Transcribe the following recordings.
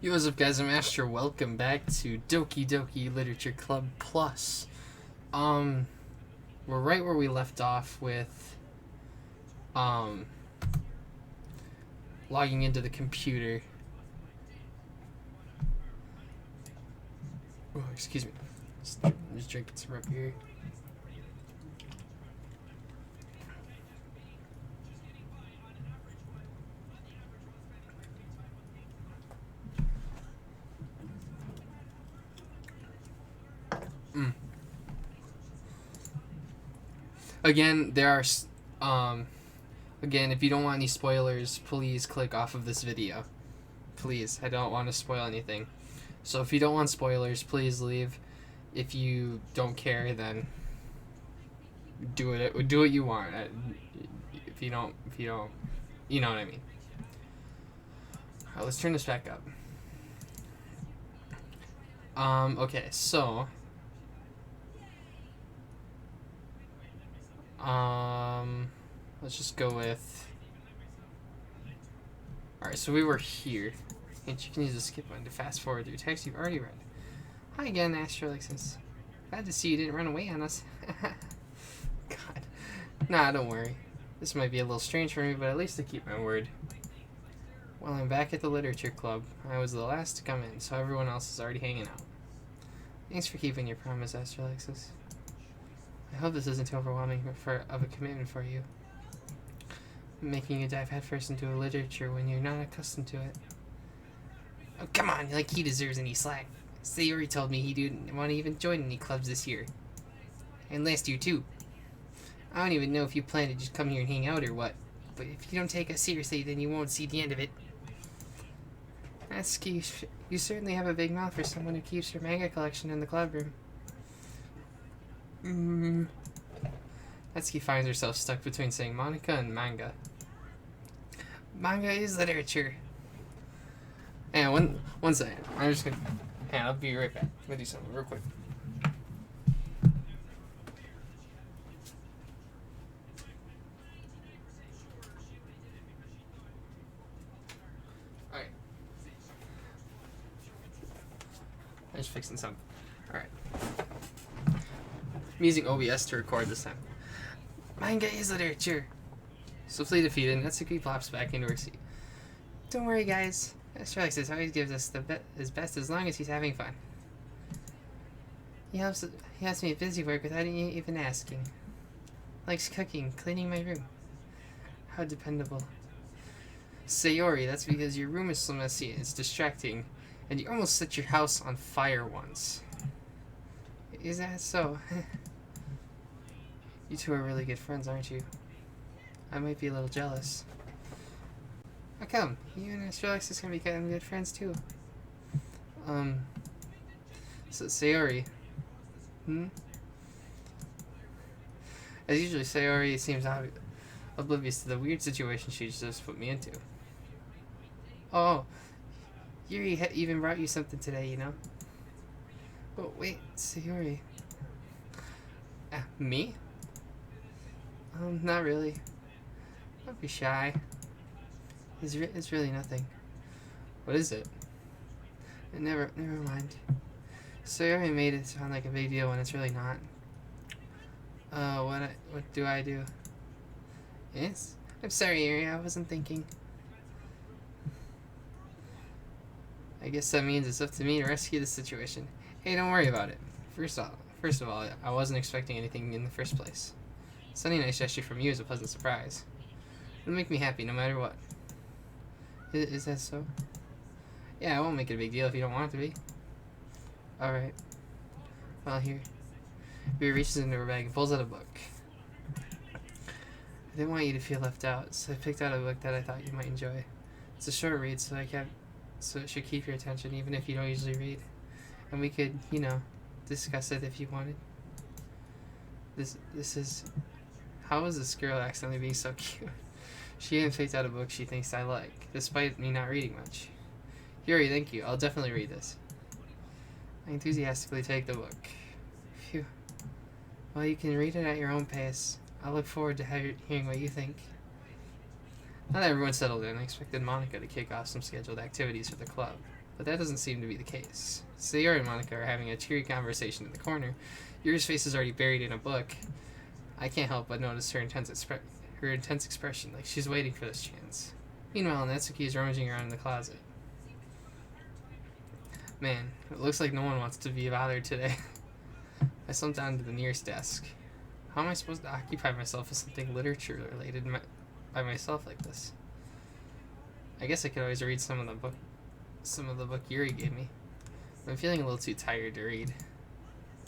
Yo, what's up, guys? I'm Astro. Welcome back to Doki Doki Literature Club Plus. We're right where we left off with, logging into the computer. Oh, excuse me. Just drinking some root beer. Again, again, if you don't want any spoilers, please click off of this video. Please, I don't want to spoil anything. So if you don't want spoilers, please leave. If you don't care, then do what you want. If you don't, you know what I mean. Alright, let's turn this back up. Okay, so let's just go with. Alright, so we were here. And you can use the skip button to fast forward through text you've already read. Hi again, Astrolexus. Glad to see you didn't run away on us. God. Nah, don't worry. This might be a little strange for me, but at least I keep my word. Well, I'm back at the Literature Club. I was the last to come in, so everyone else is already hanging out. Thanks for keeping your promise, Astrolexus. I hope this isn't too overwhelming of a commitment for you. Making you dive headfirst into a literature when you're not accustomed to it. Oh, come on, like he deserves any slack. Sayori told me he didn't want to even join any clubs this year. And last year, too. I don't even know if you plan to just come here and hang out or what. But if you don't take us seriously, then you won't see the end of it. Natsuki, you certainly have a big mouth for someone who keeps her manga collection in the club room. Natsuki finds herself stuck between saying Monica and manga. Manga is literature. And one second. I'm just gonna. Hang on, I'll be right back. I'm gonna do something real quick. Alright. I'm just fixing something. Alright. I'm using OBS to record this time. Manga is literature. Swiftly defeated, Natsuki plops back into her seat. Don't worry, guys. Astrolexus always gives us his best as long as he's having fun. He helps me with busy work without even asking. Likes cooking, cleaning my room. How dependable. Sayori, that's because your room is so messy and it's distracting, and you almost set your house on fire once. Is that so? You two are really good friends, aren't you? I might be a little jealous. How come? You and Astrolexus can become good friends too. So Sayori. As usually, Sayori seems oblivious to the weird situation she just put me into. Oh, Yuri even brought you something today, you know? Oh, wait, Sayori. Me? Not really. Don't be shy. It's really nothing. What is it? Never mind. Sayori made it sound like a big deal when it's really not. What do I do? Yes? I'm sorry, Yuri, I wasn't thinking. I guess that means it's up to me to rescue the situation. Hey, don't worry about it. First of all, I wasn't expecting anything in the first place. Sending a nice gesture from you is a pleasant surprise. It'll make me happy no matter what. Is that so? Yeah, I won't make it a big deal if you don't want it to be. Alright. Well, here. He reaches into her bag and pulls out a book. I didn't want you to feel left out, so I picked out a book that I thought you might enjoy. It's a short read, so it should keep your attention even if you don't usually read. And we could, discuss it if you wanted. This is... How is this girl accidentally being so cute? She even picked out a book she thinks I like, despite me not reading much. Yuri, thank you. I'll definitely read this. I enthusiastically take the book. Phew. Well, you can read it at your own pace. I look forward to hearing what you think. Now that everyone's settled in, I expected Monica to kick off some scheduled activities for the club. But that doesn't seem to be the case. Sayori and Monica are having a cheery conversation in the corner. Yuri's face is already buried in a book. I can't help but notice her intense expression, like she's waiting for this chance. Meanwhile, Natsuki is rummaging around in the closet. Man, it looks like no one wants to be bothered today. I slumped down to the nearest desk. How am I supposed to occupy myself with something literature-related by myself like this? I guess I could always read some of the book Yuri gave me. I'm feeling a little too tired to read.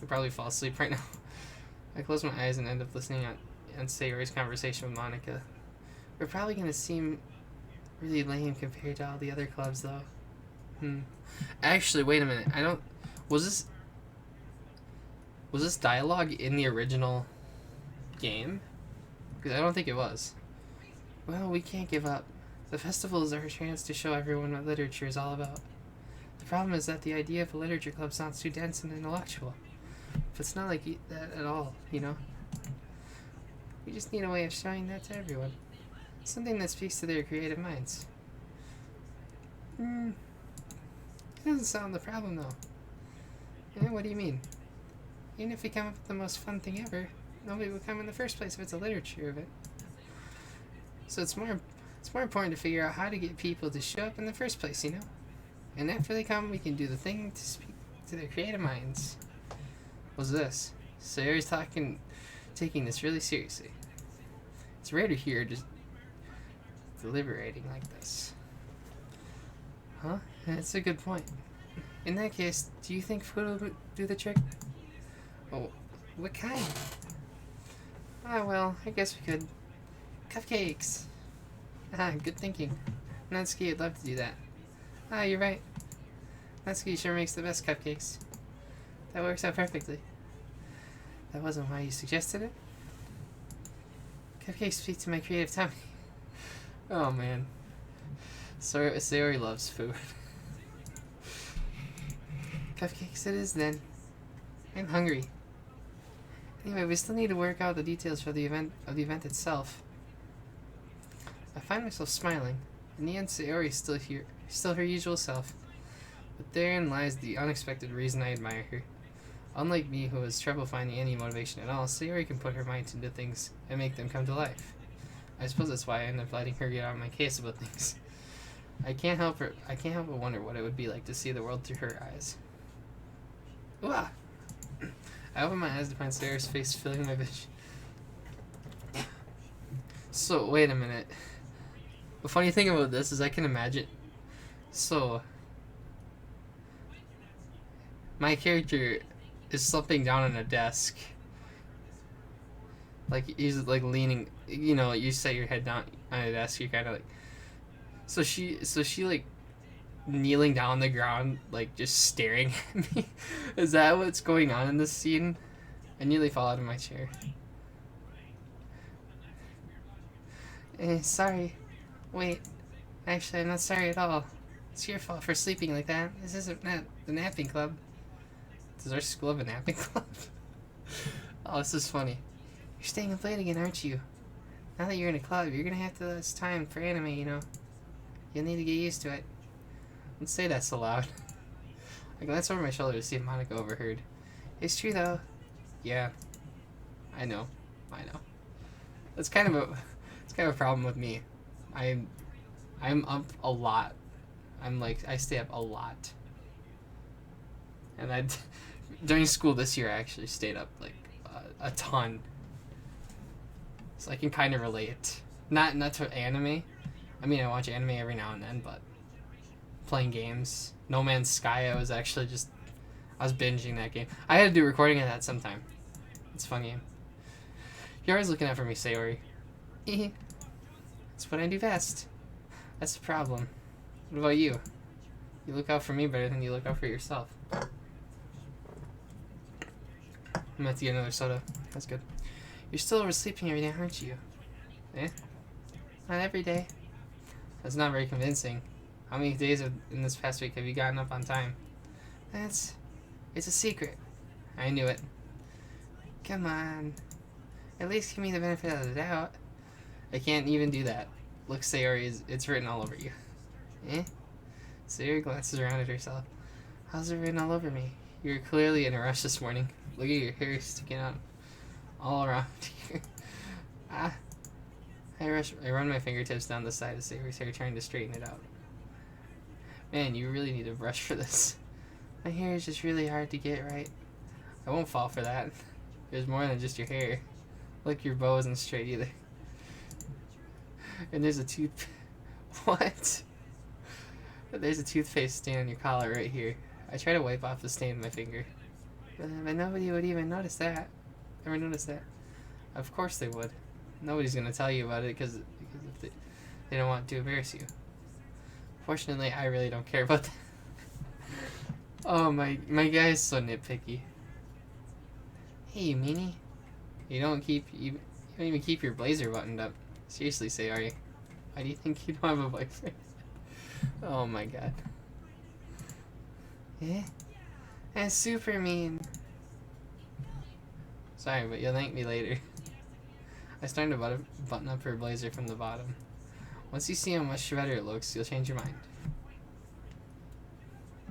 I'll probably fall asleep right now. I close my eyes and end up listening on Sayori's conversation with Monica. We're probably going to seem really lame compared to all the other clubs, though. Actually, wait a minute. Was this dialogue in the original game? Because I don't think it was. Well, we can't give up. The festival is our chance to show everyone what literature is all about. The problem is that the idea of a literature club sounds too dense and intellectual. But it's not like that at all, you know? We just need a way of showing that to everyone. Something that speaks to their creative minds. It doesn't sound the problem, though. Yeah, what do you mean? Even if we come up with the most fun thing ever, nobody would come in the first place if it's a literature event. So it's more important to figure out how to get people to show up in the first place, you know? And after they come, we can do the thing to speak to their creative minds. What's this? Sayori's taking this really seriously. It's rare to hear her just deliberating like this. Huh? That's a good point. In that case, do you think food will do the trick? Oh, what kind? Ah, well, I guess we could. Cupcakes! Ah, good thinking. Natsuki would love to do that. Ah, you're right. Natsuki sure makes the best cupcakes. That works out perfectly. That wasn't why you suggested it? Cupcakes speak to my creative tummy. Oh, man. Sayori loves food. Cupcakes it is, then. I'm hungry. Anyway, we still need to work out the details for the event itself. I find myself smiling. In the end, Sayori is still her usual self. But therein lies the unexpected reason I admire her. Unlike me, who has trouble finding any motivation at all, Sayori can put her mind into things and make them come to life. I suppose that's why I end up letting her get out of my case about things. I can't help but wonder what it would be like to see the world through her eyes. Ooh, ah. I open my eyes to find Sayori's face filling my vision. So, wait a minute. The funny thing about this is I can imagine. So, my character is slumping down on a desk. Like, he's like leaning, you know, you set your head down on a desk, you're kind of like. So she like kneeling down on the ground, like just staring at me. Is that what's going on in this scene? I nearly fall out of my chair. Sorry. Wait. Actually, I'm not sorry at all. It's your fault for sleeping like that. This isn't the napping club. Does our school have a napping club? Oh, this is funny. You're staying up late again, aren't you? Now that you're in a club, you're gonna have to less time for anime, you know. You'll need to get used to it. Don't say that so loud. I glance over my shoulder to see if Monica overheard. It's true, though. Yeah. I know. It's kind of a problem with me. I'm up a lot. I stay up a lot. And during school this year, I actually stayed up like a ton. So I can kind of relate. Not to anime. I mean, I watch anime every now and then, but playing games. No Man's Sky, I was binging that game. I had to do recording of that sometime. It's a fun game. You're always looking out for me, Sayori. That's what I do best. That's the problem. What about you? You look out for me better than you look out for yourself. I'm gonna have to get another soda. That's good. You're still oversleeping every day, aren't you? Eh? Not every day. That's not very convincing. How many days in this past week have you gotten up on time? It's a secret. I knew it. Come on. At least give me the benefit of the doubt. I can't even do that. Look, Sayori, it's written all over you. Eh? Sarah glances around at herself. How's it written all over me? You're clearly in a rush this morning. Look at your hair sticking out all around here. Ah. I run my fingertips down the side of Sarah's hair, trying to straighten it out. Man, you really need a brush for this. My hair is just really hard to get right. I won't fall for that. There's more than just your hair. Look, your bow isn't straight either. And there's a tooth... What? There's a toothpaste stain on your collar right here. I try to wipe off the stain with my finger. But nobody would even notice that. Ever notice that? Of course they would. Nobody's gonna tell you about it because if they don't want to embarrass you. Fortunately, I really don't care about that. Oh, my guy's so nitpicky. Hey, you meanie. You don't even keep your blazer buttoned up. Seriously, Sayori. Why do you think you don't have a boyfriend? Oh my god. Eh? That's super mean. Sorry, but you'll thank me later. I started to button up her blazer from the bottom. Once you see how much better it looks, you'll change your mind.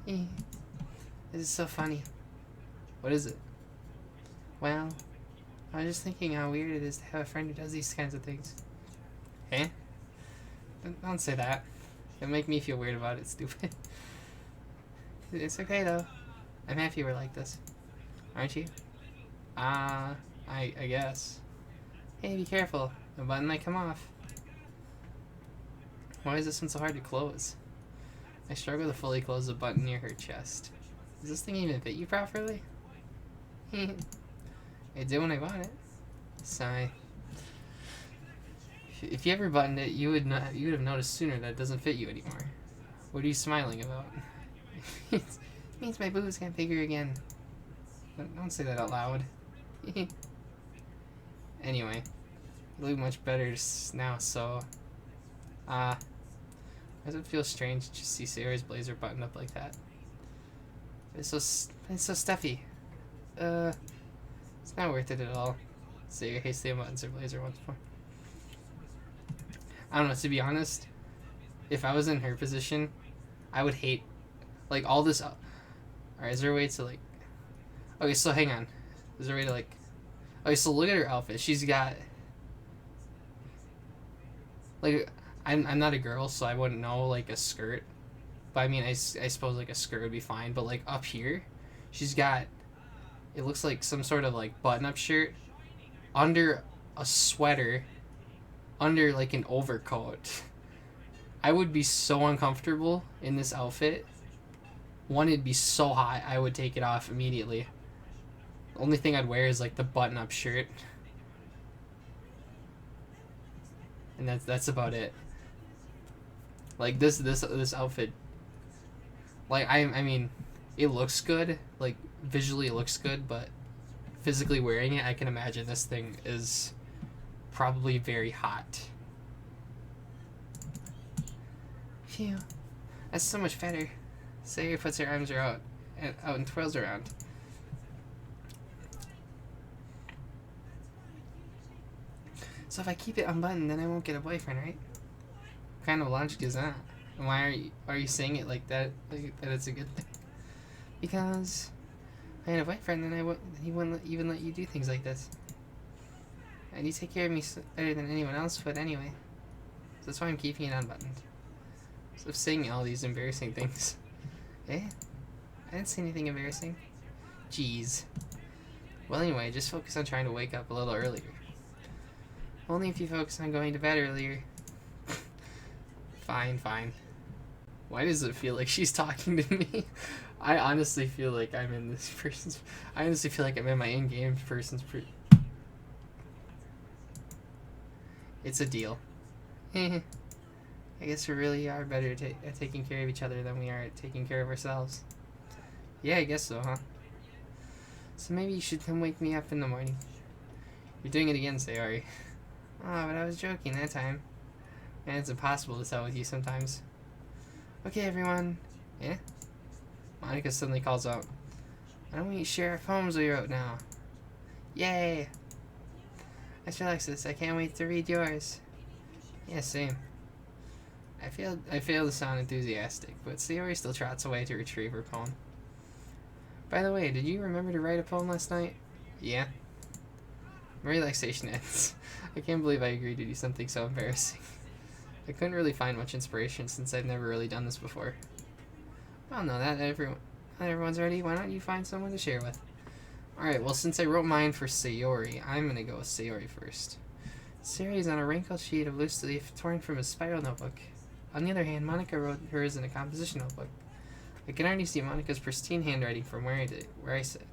Eh. This is so funny. What is it? Well, I was just thinking how weird it is to have a friend who does these kinds of things. Eh? Don't say that. It'll make me feel weird about it, stupid. It's okay though. I'm happy we're like this. Aren't you? I guess. Hey, be careful. The button might come off. Why is this one so hard to close? I struggle to fully close the button near her chest. Does this thing even fit you properly? It did when I bought it. Sigh. If you ever buttoned it, you would have noticed sooner that it doesn't fit you anymore. What are you smiling about? It means my boobs can't figure again. Don't say that out loud. Anyway, you look much better now, so... does it feel strange to just see Sarah's blazer buttoned up like that? It's so stuffy. It's not worth it at all. Sarah hastily unbuttons her blazer once more. I don't know, to be honest, if I was in her position, I would hate, like, all this... Alright, is there a way to, like... Okay, so hang on. Is there a way to, like... Okay, so look at her outfit. She's got... Like, I'm not a girl, so I wouldn't know, like, a skirt. But, I mean, I suppose, like, a skirt would be fine. But, like, up here, she's got... It looks like some sort of, like, button-up shirt under a sweater, under, like, an overcoat. I would be so uncomfortable in this outfit. One, it'd be so hot, I would take it off immediately. The only thing I'd wear is, like, the button-up shirt. And that's about it. Like, this outfit... Like, I mean, it looks good. Like, visually it looks good, but physically wearing it, I can imagine this thing is probably very hot. Phew. That's so much better. Sarah puts her arms out and twirls around. So if I keep it unbuttoned, then I won't get a boyfriend, right? What kind of logic is that? And why are you saying it like that? Like that it's a good thing? Because if I had a boyfriend, then he wouldn't even let you do things like this. And you take care of me better than anyone else would anyway. So that's why I'm keeping it unbuttoned. So I'm saying all these embarrassing things. Eh? I didn't say anything embarrassing. Jeez. Well, anyway, just focus on trying to wake up a little earlier. Only if you focus on going to bed earlier. Fine. Why does it feel like she's talking to me? I honestly feel like I'm in this person's... I honestly feel like I'm in my in-game person's... It's a deal. I guess we really are better at taking care of each other than we are at taking care of ourselves. Yeah, I guess so, huh? So maybe you should come wake me up in the morning. You're doing it again, Sayori. Oh, but I was joking that time. And it's impossible to tell with you sometimes. Okay, everyone. Yeah? Monica suddenly calls out. Why don't we share our poems we wrote now? Yay! Astrolexus, I can't wait to read yours. Yeah, same. I fail to sound enthusiastic, but Sayori still trots away to retrieve her poem. By the way, did you remember to write a poem last night? Yeah. My relaxation ends. I can't believe I agreed to do something so embarrassing. I couldn't really find much inspiration since I've never really done this before. Well, no, everyone's ready. Why don't you find someone to share with? Alright, well, since I wrote mine for Sayori, I'm gonna go with Sayori first. Sayori is on a wrinkled sheet of loose leaf torn from a spiral notebook. On the other hand, Monica wrote hers in a composition notebook. I can already see Monica's pristine handwriting from where I sit.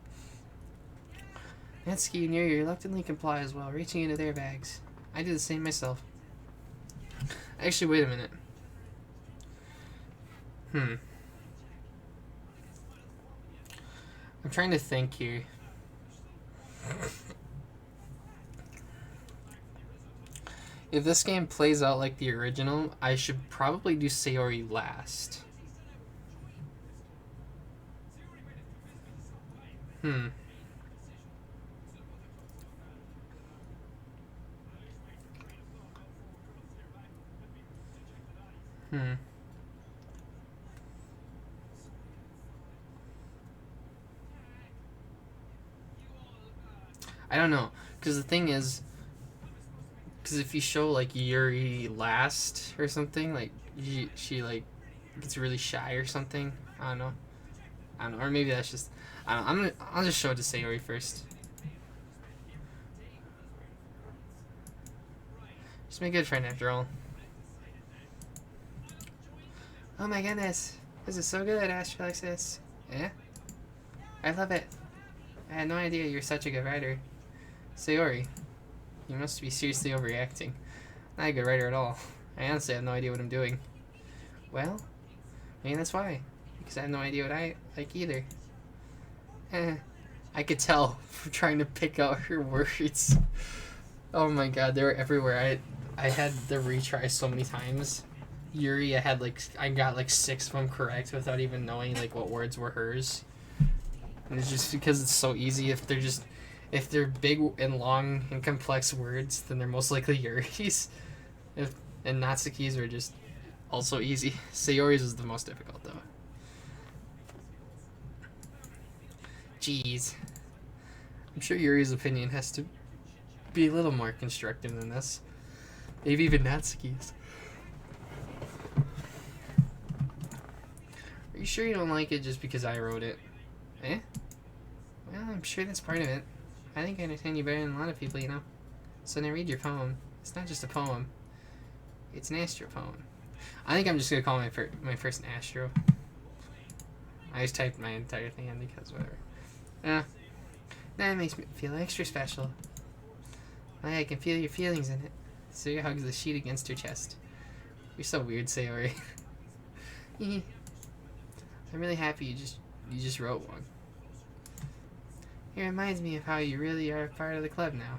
Natsuki and Yuri reluctantly comply as well, reaching into their bags. I do the same myself. Actually, wait a minute. I'm trying to think here. If this game plays out like the original, I should probably do Sayori last. I don't know, because the thing is, because if you show like Yuri last or something, like she like gets really shy or something. I don't know, or maybe that's just I'll just show it to Sayori first. She's my good friend after all. Oh my goodness, this is so good, Astrolexus. Yeah, I love it. I had no idea you're such a good writer. Sayori, you must be seriously overreacting. Not a good writer at all. I honestly have no idea what I'm doing. Well, maybe that's why. Because I have no idea what I like either. I could tell from trying to pick out her words. Oh my god, they were everywhere. I had the retry so many times. Yuri, I got like 6 of them correct without even knowing like what words were hers. And it's just because it's so easy. If they're big and long and complex words, then they're most likely Yuri's. And Natsuki's are just also easy. Sayori's is the most difficult though. Jeez. I'm sure Yuri's opinion has to be a little more constructive than this. Maybe even Natsuki's. Are you sure you don't like it just because I wrote it? Eh? Well, I'm sure that's part of it. I think I understand you better than a lot of people, you know. So now read your poem. It's not just a poem. It's an astro poem. I think I'm just going to call my first an astro. I just typed my entire thing in because whatever. That makes me feel extra special. Like I can feel your feelings in it. Sayori hugs the sheet against her chest. You're so weird, Sayori. I'm really happy you just wrote one. It reminds me of how you really are a part of the club now.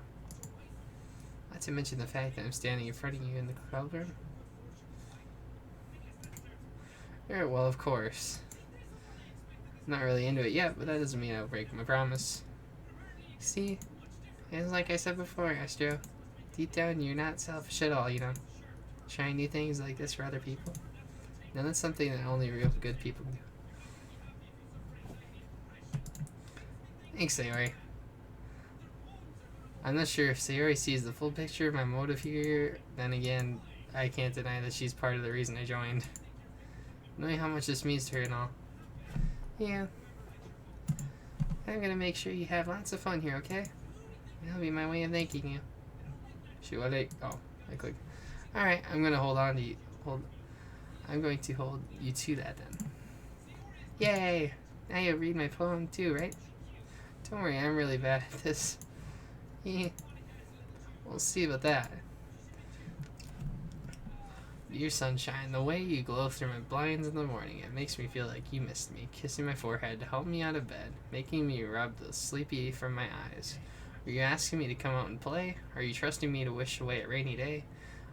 Not to mention the fact that I'm standing in front of you in the club room. Well, of course. I'm not really into it yet, but that doesn't mean I'll break my promise. See? It's like I said before, Astro. Deep down, you're not selfish at all, you know? Trying new things like this for other people. Now that's something that only real good people do. Thanks, Sayori. I'm not sure if Sayori sees the full picture of my motive here. Then again, I can't deny that she's part of the reason I joined. Knowing how much this means to her and all. Yeah. I'm gonna make sure you have lots of fun here, okay? That'll be my way of thanking you. Shoot, what I clicked. Alright, I'm gonna I'm going to hold you to that then. Yay! Now you'll read my poem too, right? Don't worry, I'm really bad at this. We'll see about that. Dear sunshine, the way you glow through my blinds in the morning, it makes me feel like you missed me, kissing my forehead to help me out of bed, making me rub the sleepy from my eyes. Are you asking me to come out and play? Are you trusting me to wish away a rainy day?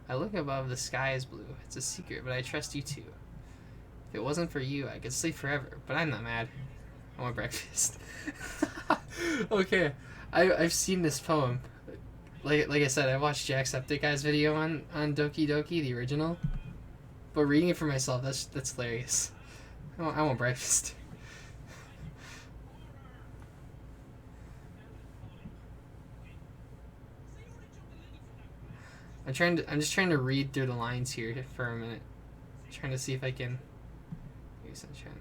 I look above, the sky is blue. It's a secret, but I trust you too. If it wasn't for you, I could sleep forever, but I'm not mad. I want breakfast. Okay, I've seen this poem. Like I said, I watched Jacksepticeye's video on Doki Doki, the original. But reading it for myself, that's hilarious. I want breakfast. I'm just trying to read through the lines here for a minute. Trying to see if I can. Maybe sunshine.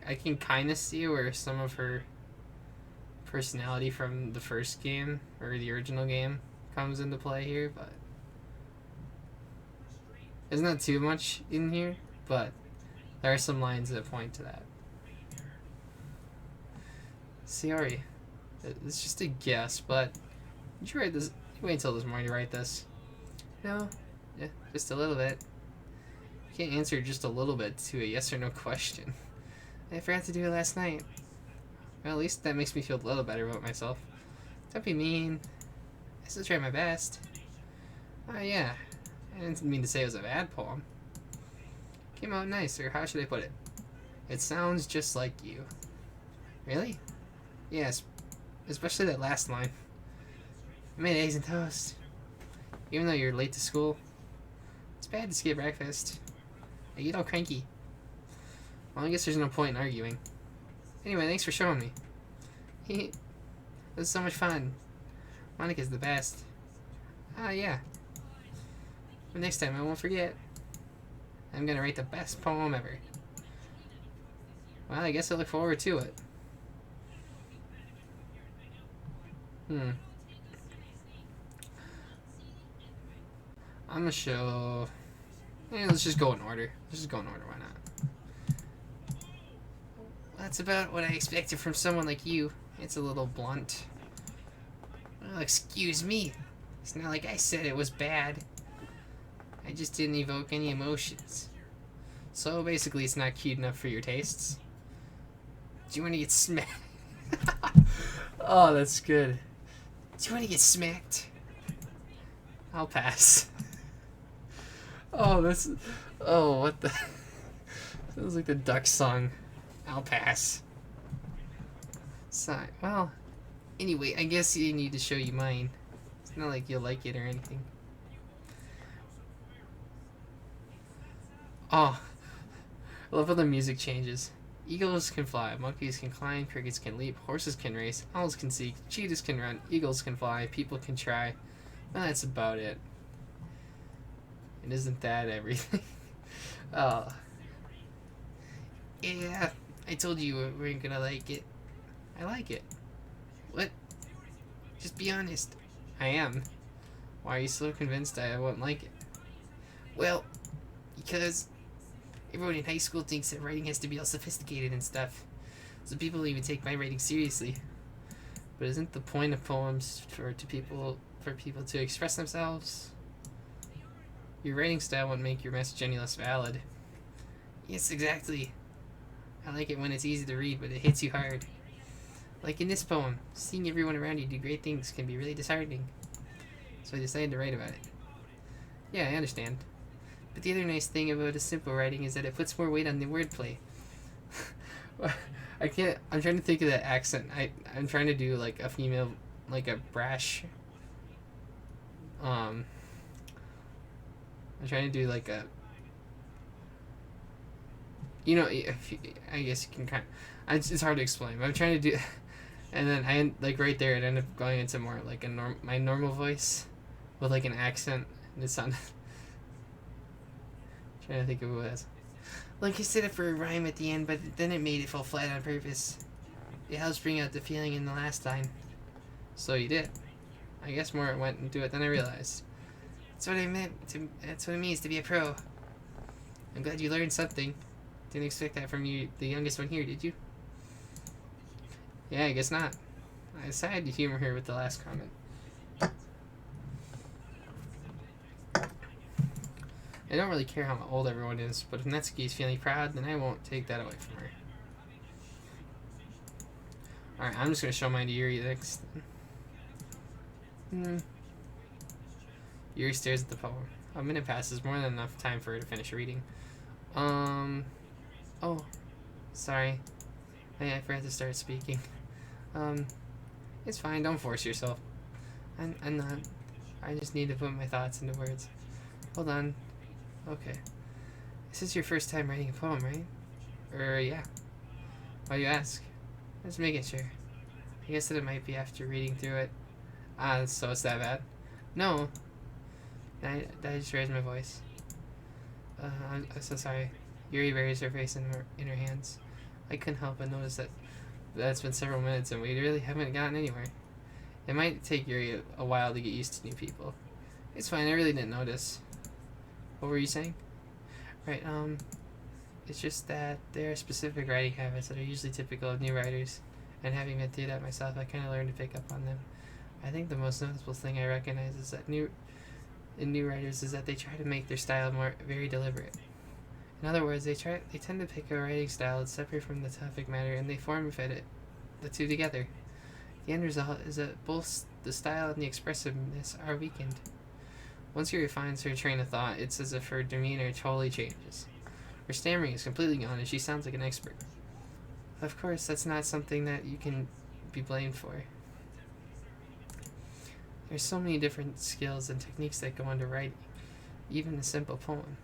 I can kind of see where some of her personality from the first game or the original game comes into play here, but there's not too much in here, but there are some lines that point to that. Siori, it's just a guess, but did you write this? You wait until this morning to write this. No, yeah, just a little bit. You can't answer just a little bit to a yes or no question. I forgot to do it last night. Well, at least that makes me feel a little better about myself. Don't be mean. I still tried my best. Oh yeah, I didn't mean to say it was a bad poem. Came out nice, or how should I put it? It sounds just like you. Really? Yes, especially that last line. I made eggs and toast. Even though you're late to school. It's bad to skip breakfast. I get all cranky. Well, I guess there's no point in arguing. Anyway, thanks for showing me. It was so much fun. Monica's the best. Ah, yeah. But next time I won't forget. I'm gonna write the best poem ever. Well, I guess I look forward to it. I'm gonna show... let's just go in order. Let's just go in order, why not? That's about what I expected from someone like you. It's a little blunt. Well, excuse me. It's not like I said it was bad. I just didn't evoke any emotions. So basically it's not cute enough for your tastes. Do you want to get smacked? Oh, that's good. Do you want to get smacked? I'll pass. Oh, that's... Oh, what the... That was like the duck song. I'll pass. Sigh. Well, anyway, I guess you need to show you mine. It's not like you'll like it or anything. Oh, I love how the music changes. Eagles can fly, monkeys can climb, crickets can leap, horses can race, owls can seek, cheetahs can run, eagles can fly, people can try. Well, that's about it. And isn't that everything? Oh. Yeah, I told you we weren't gonna like it. I like it. What? Just be honest. I am. Why are you so convinced I won't like it? Well, because everyone in high school thinks that writing has to be all sophisticated and stuff. So people even take my writing seriously. But isn't the point of poems for people to express themselves? Your writing style won't make your message any less valid. Yes, exactly. I like it when it's easy to read, but it hits you hard. Like in this poem, seeing everyone around you do great things can be really disheartening. So I decided to write about it. Yeah, I understand. But the other nice thing about a simple writing is that it puts more weight on the wordplay. I'm trying to think of that accent. I'm trying to do like a female, like a brash. I'm trying to do like a. You know, I guess you can kind of, it's hard to explain, but I'm trying to do, and then like right there, it ended up going into more like my normal voice, with like an accent, and it sounded, trying to think of what it was. Like I set it for a rhyme at the end, but then it made it fall flat on purpose. It helps bring out the feeling in the last line. So you did. I guess more went into it than I realized. That's what I meant. That's what it means to be a pro. I'm glad you learned something. Didn't expect that from you, the youngest one here, did you? Yeah, I guess not. I decided to humor her with the last comment. I don't really care how old everyone is, but if Natsuki is feeling proud, then I won't take that away from her. Alright, I'm just going to show mine to Yuri next. Yuri stares at the poem. A minute passes, more than enough time for her to finish reading. Oh, sorry. I forgot to start speaking. It's fine, don't force yourself. I'm not. I just need to put my thoughts into words. Hold on. Okay. This is your first time writing a poem, right? Yeah. Why you ask? Just making sure. I guess that it might be after reading through it. So it's that bad? No. I just raised my voice. I'm so sorry. Yuri buries her face in her hands. I couldn't help but notice that's been several minutes and we really haven't gotten anywhere. It might take Yuri a while to get used to new people. It's fine, I really didn't notice. What were you saying? Right, it's just that there are specific writing habits that are usually typical of new writers, and having been through that myself, I kind of learned to pick up on them. I think the most noticeable thing I recognize is that in new writers is that they try to make their style very deliberate. In other words, they tend to pick a writing style that's separate from the topic matter, and they form-fit the two together. The end result is that both the style and the expressiveness are weakened. Once Yuri finds her train of thought, it's as if her demeanor totally changes. Her stammering is completely gone, and she sounds like an expert. Of course, that's not something that you can be blamed for. There's so many different skills and techniques that go into writing, even a simple poem.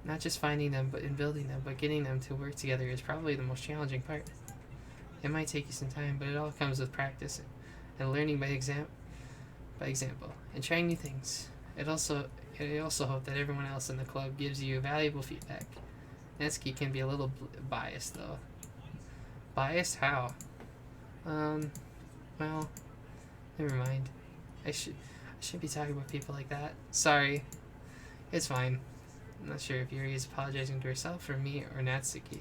Not just finding them, but in building them, but getting them to work together is probably the most challenging part. It might take you some time, but it all comes with practice and learning by example, and trying new things. I also hope that everyone else in the club gives you valuable feedback. Natsuki can be a little biased, though. Biased? How? Well, never mind. I shouldn't be talking about people like that. Sorry. It's fine. I'm not sure if Yuri is apologizing to herself, or me, or Natsuki.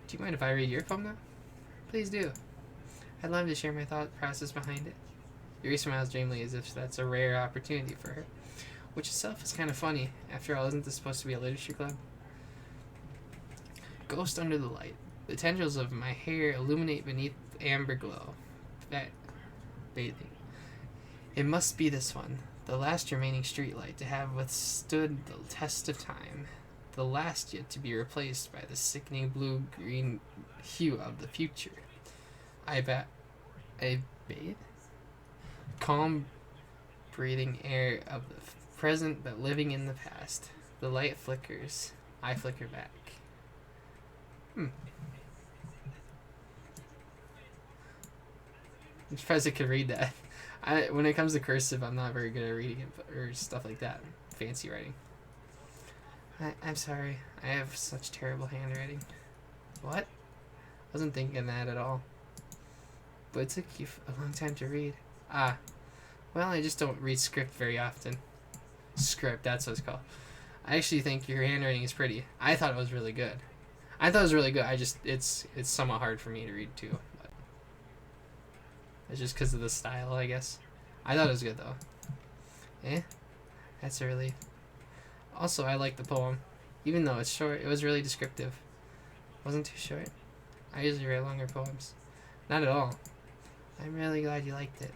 Do you mind if I read your poem now? Please do. I'd love to share my thought process behind it. Yuri smiles dreamily as if that's a rare opportunity for her, which itself is kind of funny. After all, isn't this supposed to be a literature club? Ghost under the light. The tendrils of my hair illuminate beneath amber glow. Bathing. It must be this one, the last remaining streetlight to have withstood the test of time, the last yet to be replaced by the sickening blue-green hue of the future. I bathe? Calm, breathing air of the present but living in the past. The light flickers. I flicker back. I'm surprised I could read that. When it comes to cursive, I'm not very good at reading it, or stuff like that. Fancy writing. I'm sorry. I have such terrible handwriting. What? Wasn't thinking that at all. But it took you a long time to read. Well, I just don't read script very often. Script, that's what it's called. I actually think your handwriting is pretty. I thought it was really good. It's somewhat hard for me to read too. But it's just because of the style, I guess. I thought it was good though. That's a relief. Also, I like the poem. Even though it's short, it was really descriptive. Wasn't too short. I usually write longer poems. Not at all. I'm really glad you liked it.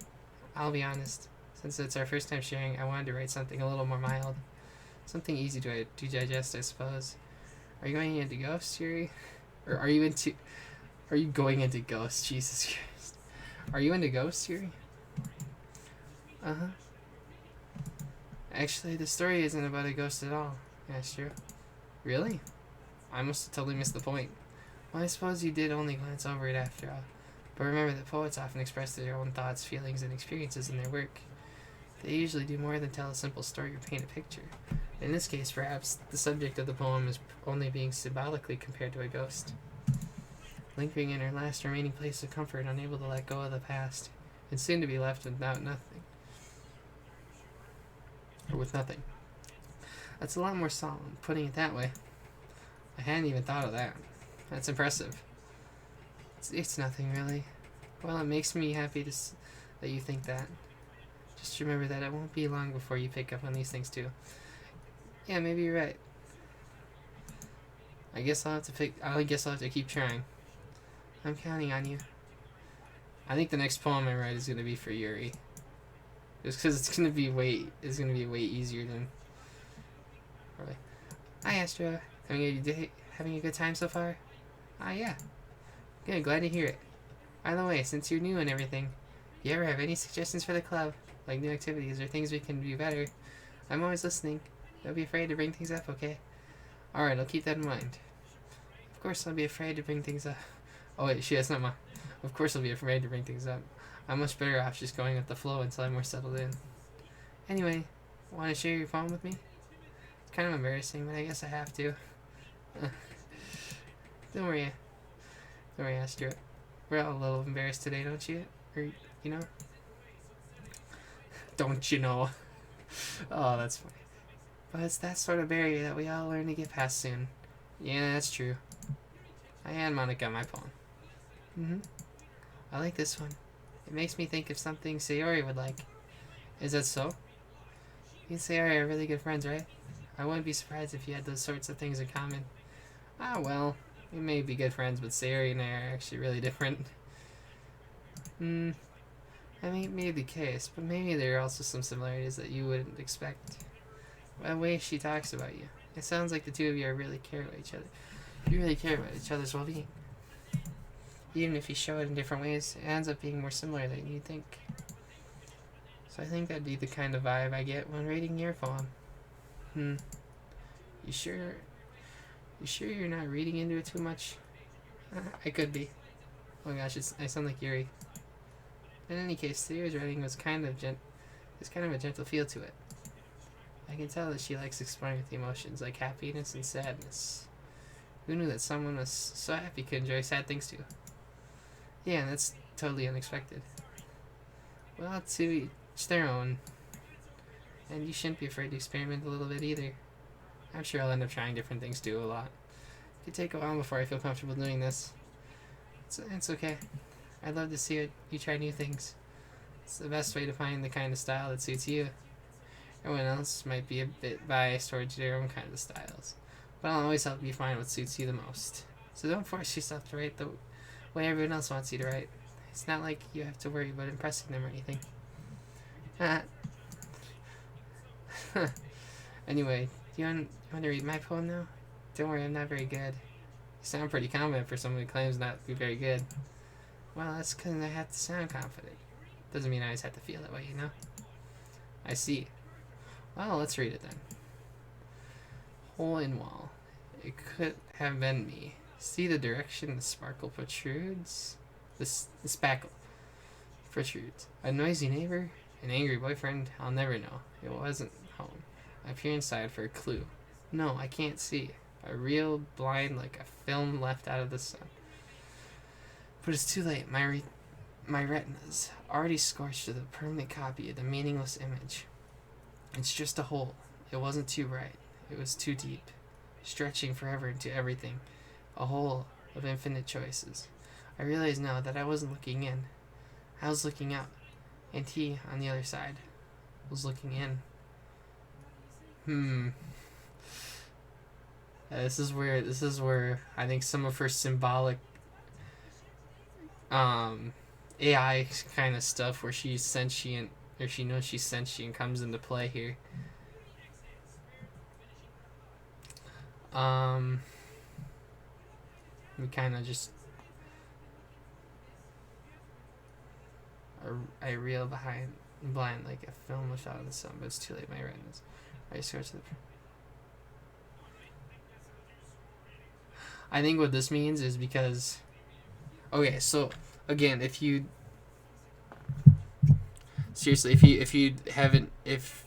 I'll be honest. Since it's our first time sharing, I wanted to write something a little more mild. Something easy to digest, I suppose. Are you going into ghosts, Yuri? Or are you going into ghosts? Jesus Christ. Are you into ghosts, Yuri? Uh-huh. Actually, the story isn't about a ghost at all. That's true. Really? I must have totally missed the point. Well, I suppose you did only glance over it after all. But remember that poets often express their own thoughts, feelings, and experiences in their work. They usually do more than tell a simple story or paint a picture. In this case, perhaps, the subject of the poem is only being symbolically compared to a ghost. Lingering in her last remaining place of comfort, unable to let go of the past, and soon to be left without nothing. Or with nothing. That's a lot more solemn, putting it that way. I hadn't even thought of that. That's impressive. It's nothing, really. Well, it makes me happy that you think that. Just remember that it won't be long before you pick up on these things, too. Yeah, maybe you're right. I guess I'll have to keep trying. I'm counting on you. I think the next poem I write is gonna be for Yuri. Just because it's gonna be way easier than. Probably. Hi, Astra. Having a good time so far? Ah, yeah. Good. Glad to hear it. By the way, since you're new and everything, if you ever have any suggestions for the club, like new activities or things we can do better, I'm always listening. Don't be afraid to bring things up, okay? Alright, I'll keep that in mind. Of course I'll be afraid to bring things up. Oh wait, that's not my... Of course I'll be afraid to bring things up. I'm much better off just going with the flow until I'm more settled in. Anyway, want to share your poem with me? It's kind of embarrassing, but I guess I have to. Don't worry. Don't worry, Astro. We're all a little embarrassed today, don't you? Or, you know? Don't you know? Oh, that's funny. But it's that sort of barrier that we all learn to get past soon. Yeah, that's true. I had Monica my poem. I like this one. It makes me think of something Sayori would like. Is that so? You and Sayori are really good friends, right? I wouldn't be surprised if you had those sorts of things in common. Ah, well, we may be good friends, but Sayori and I are actually really different. I mean, maybe the case, but maybe there are also some similarities that you wouldn't expect. The way she talks about you, it sounds like the two of you really care about each other. You really care about each other's well-being. Even if you show it in different ways, it ends up being more similar than you'd think. So I think that'd be the kind of vibe I get when reading your poem. You sure you're not reading into it too much? I could be. Oh gosh, I sound like Yuri. In any case, Sayori's writing was kind of a gentle feel to it. I can tell that she likes exploring with the emotions like happiness and sadness. Who knew that someone was so happy could enjoy sad things too? Yeah, that's totally unexpected. Well, to each their own. And you shouldn't be afraid to experiment a little bit either. I'm sure I'll end up trying different things too a lot. It could take a while before I feel comfortable doing this. It's okay. I'd love to see you try new things. It's the best way to find the kind of style that suits you. Everyone else might be a bit biased towards their own kind of styles, but I'll always help you find what suits you the most. So don't force yourself to write the way everyone else wants you to write. It's not like you have to worry about impressing them or anything. Anyway, do you want to read my poem now? Don't worry, I'm not very good. You sound pretty confident for someone who claims not to be very good. Well, that's because I have to sound confident. Doesn't mean I always have to feel that way, you know? I see. Well, let's read it then. Hole in wall. It could have been me. See the direction the sparkle protrudes? The spackle protrudes. A noisy neighbor? An angry boyfriend? I'll never know. It wasn't home. I peer inside for a clue. No, I can't see. A real blind like a film left out of the sun. But it's too late. My retina's already scorched with a permanent copy of the meaningless image. It's just a hole. It wasn't too bright. It was too deep, stretching forever into everything. A hole of infinite choices. I realize now that I wasn't looking in. I was looking out. And he, on the other side, was looking in. This is where I think some of her symbolic AI kind of stuff where she's sentient, or she knows she's sentient, comes into play here. We kind of just I reel blind like a film was shot of the sun, but it's too late. My retinas. I think what this means is because, okay, so again, if you haven't, if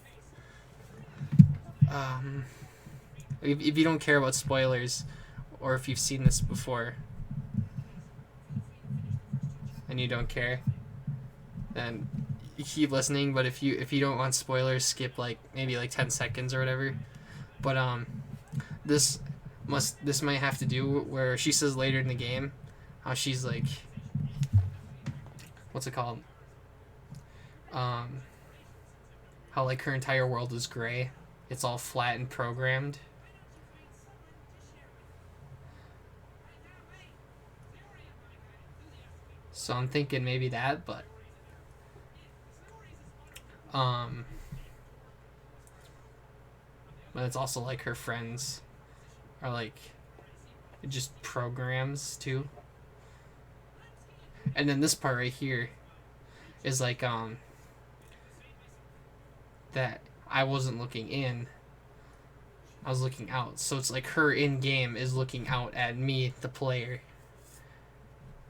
you don't care about spoilers, or if you've seen this before and you don't care, then you keep listening. But if you don't want spoilers, skip maybe 10 seconds or whatever. But this might have to do where she says later in the game how she's like, what's it called, how her entire world is gray, it's all flat and programmed. So I'm thinking maybe that, um, but it's also like her friends are like just programs too. And then this part right here is like that I wasn't looking in, I was looking out. So it's like her in game is looking out at me, the player.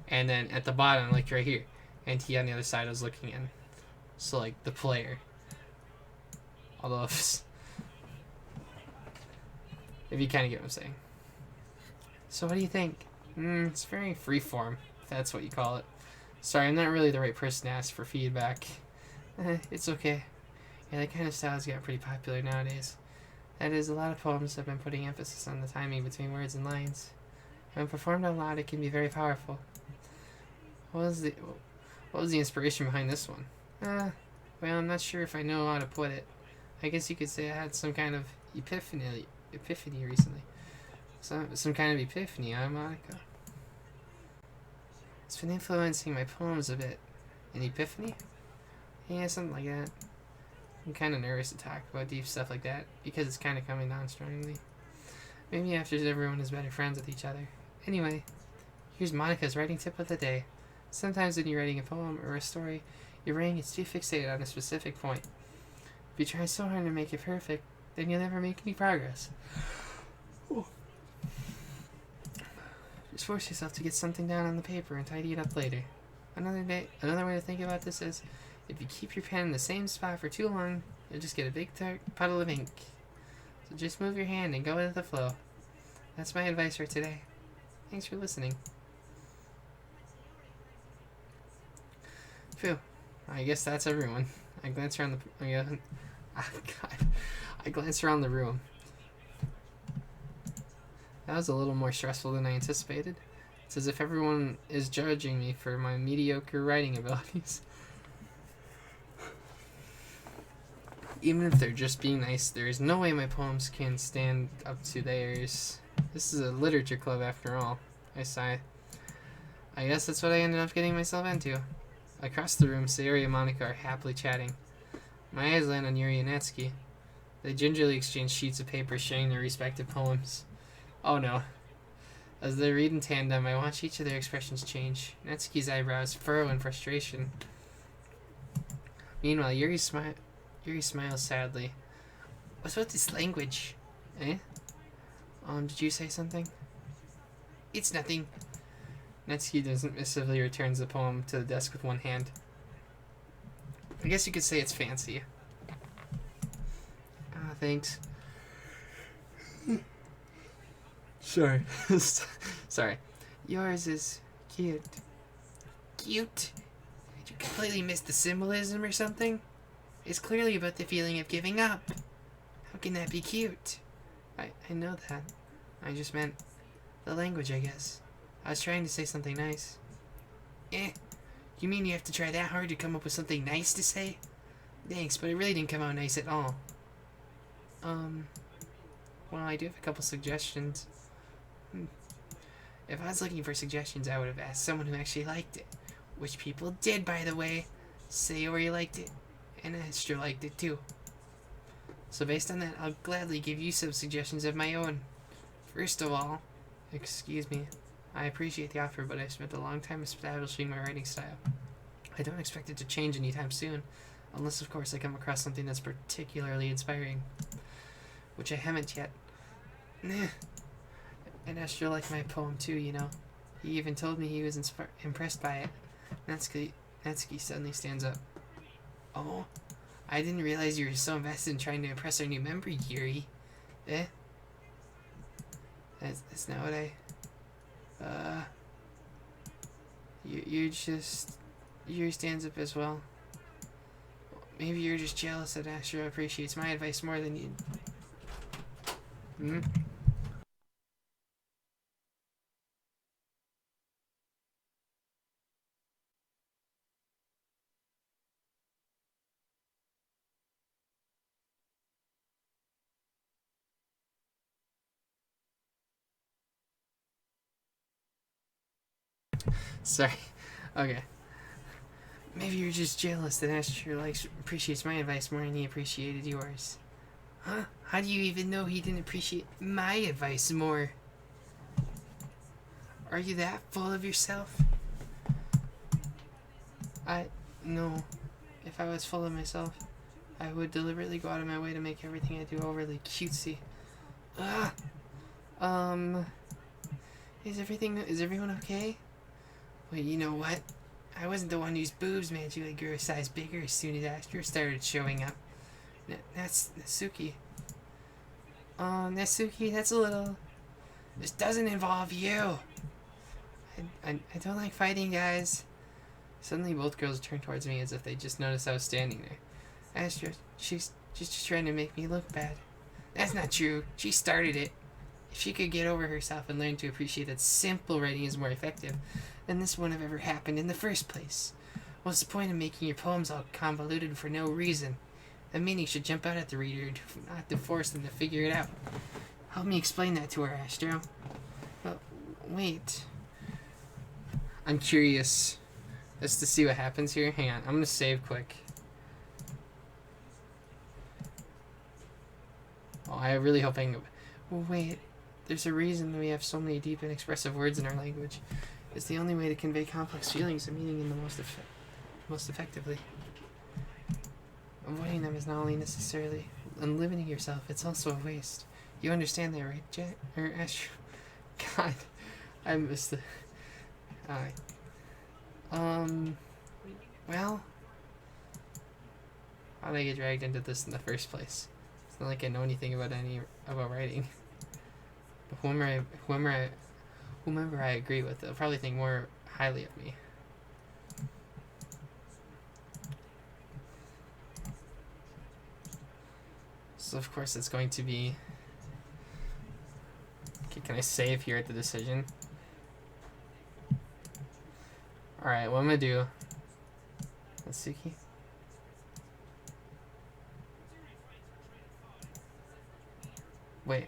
And then at the bottom, like right here, and he on the other side was looking in. So like the player. Although if you kind of get what I'm saying. So what do you think? It's very freeform, if that's what you call it. Sorry, I'm not really the right person to ask for feedback. It's okay. Yeah, that kind of style's got pretty popular nowadays. That is, a lot of poems have been putting emphasis on the timing between words and lines. When performed out loud, it can be very powerful. What was the inspiration behind this one? Well, I'm not sure if I know how to put it. I guess you could say I had some kind of epiphany recently. Some kind of epiphany, huh, Monica? It's been influencing my poems a bit. An epiphany? Yeah, something like that. I'm kind of nervous to talk about deep stuff like that because it's kind of coming down strongly. Maybe after everyone is better friends with each other. Anyway, here's Monica's writing tip of the day. Sometimes when you're writing a poem or a story, your brain gets too fixated on a specific point. If you try so hard to make it perfect, then you'll never make any progress. Just force yourself to get something down on the paper and tidy it up later. Another way to think about this is, if you keep your pen in the same spot for too long, you'll just get a big puddle of ink. So just move your hand and go with the flow. That's my advice for today. Thanks for listening. Phew. I guess that's everyone. I glance around the... I glance around the room. That was a little more stressful than I anticipated. It's as if everyone is judging me for my mediocre writing abilities. Even if they're just being nice, there is no way my poems can stand up to theirs. This is a literature club after all. I sigh. I guess that's what I ended up getting myself into. Across the room, Sayori and Monica are happily chatting. My eyes land on Yuri and Natsuki. They gingerly exchange sheets of paper sharing their respective poems. Oh no. As they read in tandem, I watch each of their expressions change. Natsuki's eyebrows furrow in frustration. Meanwhile, Yuri smiles sadly. What's with this language? Eh? Did you say something? It's nothing. Natsuki dismissively returns the poem to the desk with one hand. I guess you could say it's fancy. Thanks. Sorry. Sorry. Yours is cute. Cute? Did you completely miss the symbolism or something? It's clearly about the feeling of giving up. How can that be cute? I know that. I just meant the language, I guess. I was trying to say something nice. You mean you have to try that hard to come up with something nice to say? Thanks, but it really didn't come out nice at all. Well, I do have a couple suggestions. If I was looking for suggestions, I would have asked someone who actually liked it. Which people did, by the way. Sayori liked it, and Astro liked it too. So based on that, I'll gladly give you some suggestions of my own. First of all, excuse me, I appreciate the offer, but I've spent a long time establishing my writing style. I don't expect it to change anytime soon, unless of course I come across something that's particularly inspiring. Which I haven't yet. And Astro liked my poem too, you know. He even told me he was impressed by it. Natsuki suddenly stands up. Oh, I didn't realize you were so invested in trying to impress our new member, Yuri. That's not what Yuri stands up as well. Maybe you're just jealous that Astro appreciates my advice more than you. Sorry. Okay. Maybe you're just jealous that Astrolexus appreciates my advice more than he appreciated yours. Huh? How do you even know he didn't appreciate my advice more? Are you that full of yourself? No. If I was full of myself, I would deliberately go out of my way to make everything I do overly cutesy. Ah! Is everyone okay? Well, you know what? I wasn't the one whose boobs magically grew a size bigger as soon as Astro started showing up. That's Natsuki. Natsuki, that's a little... This doesn't involve you! I don't like fighting, guys. Suddenly both girls turned towards me as if they just noticed I was standing there. Astro, she's just trying to make me look bad. That's not true. She started it. If she could get over herself and learn to appreciate that simple writing is more effective, then this wouldn't have ever happened in the first place. What's the point of making your poems all convoluted for no reason? The meaning should jump out at the reader, not to force them to figure it out. Help me explain that to her, Astro. But wait. I'm curious as to see what happens here. Hang on, I'm gonna save quick. Oh, I really hope I can go. Well, wait. There's a reason we have so many deep and expressive words in our language. It's the only way to convey complex feelings and meaning in the most effectively. Avoiding them is not only necessarily unlimiting yourself, it's also a waste. You understand that, right, Jack? Or Astro? God, I missed the... Well... How did I get dragged into this in the first place? It's not like I know anything about writing. But whomever I agree with, they'll probably think more highly of me. So of course it's going to be... Okay, can I save here at the decision? Alright, what I'm gonna do... Natsuki? Wait,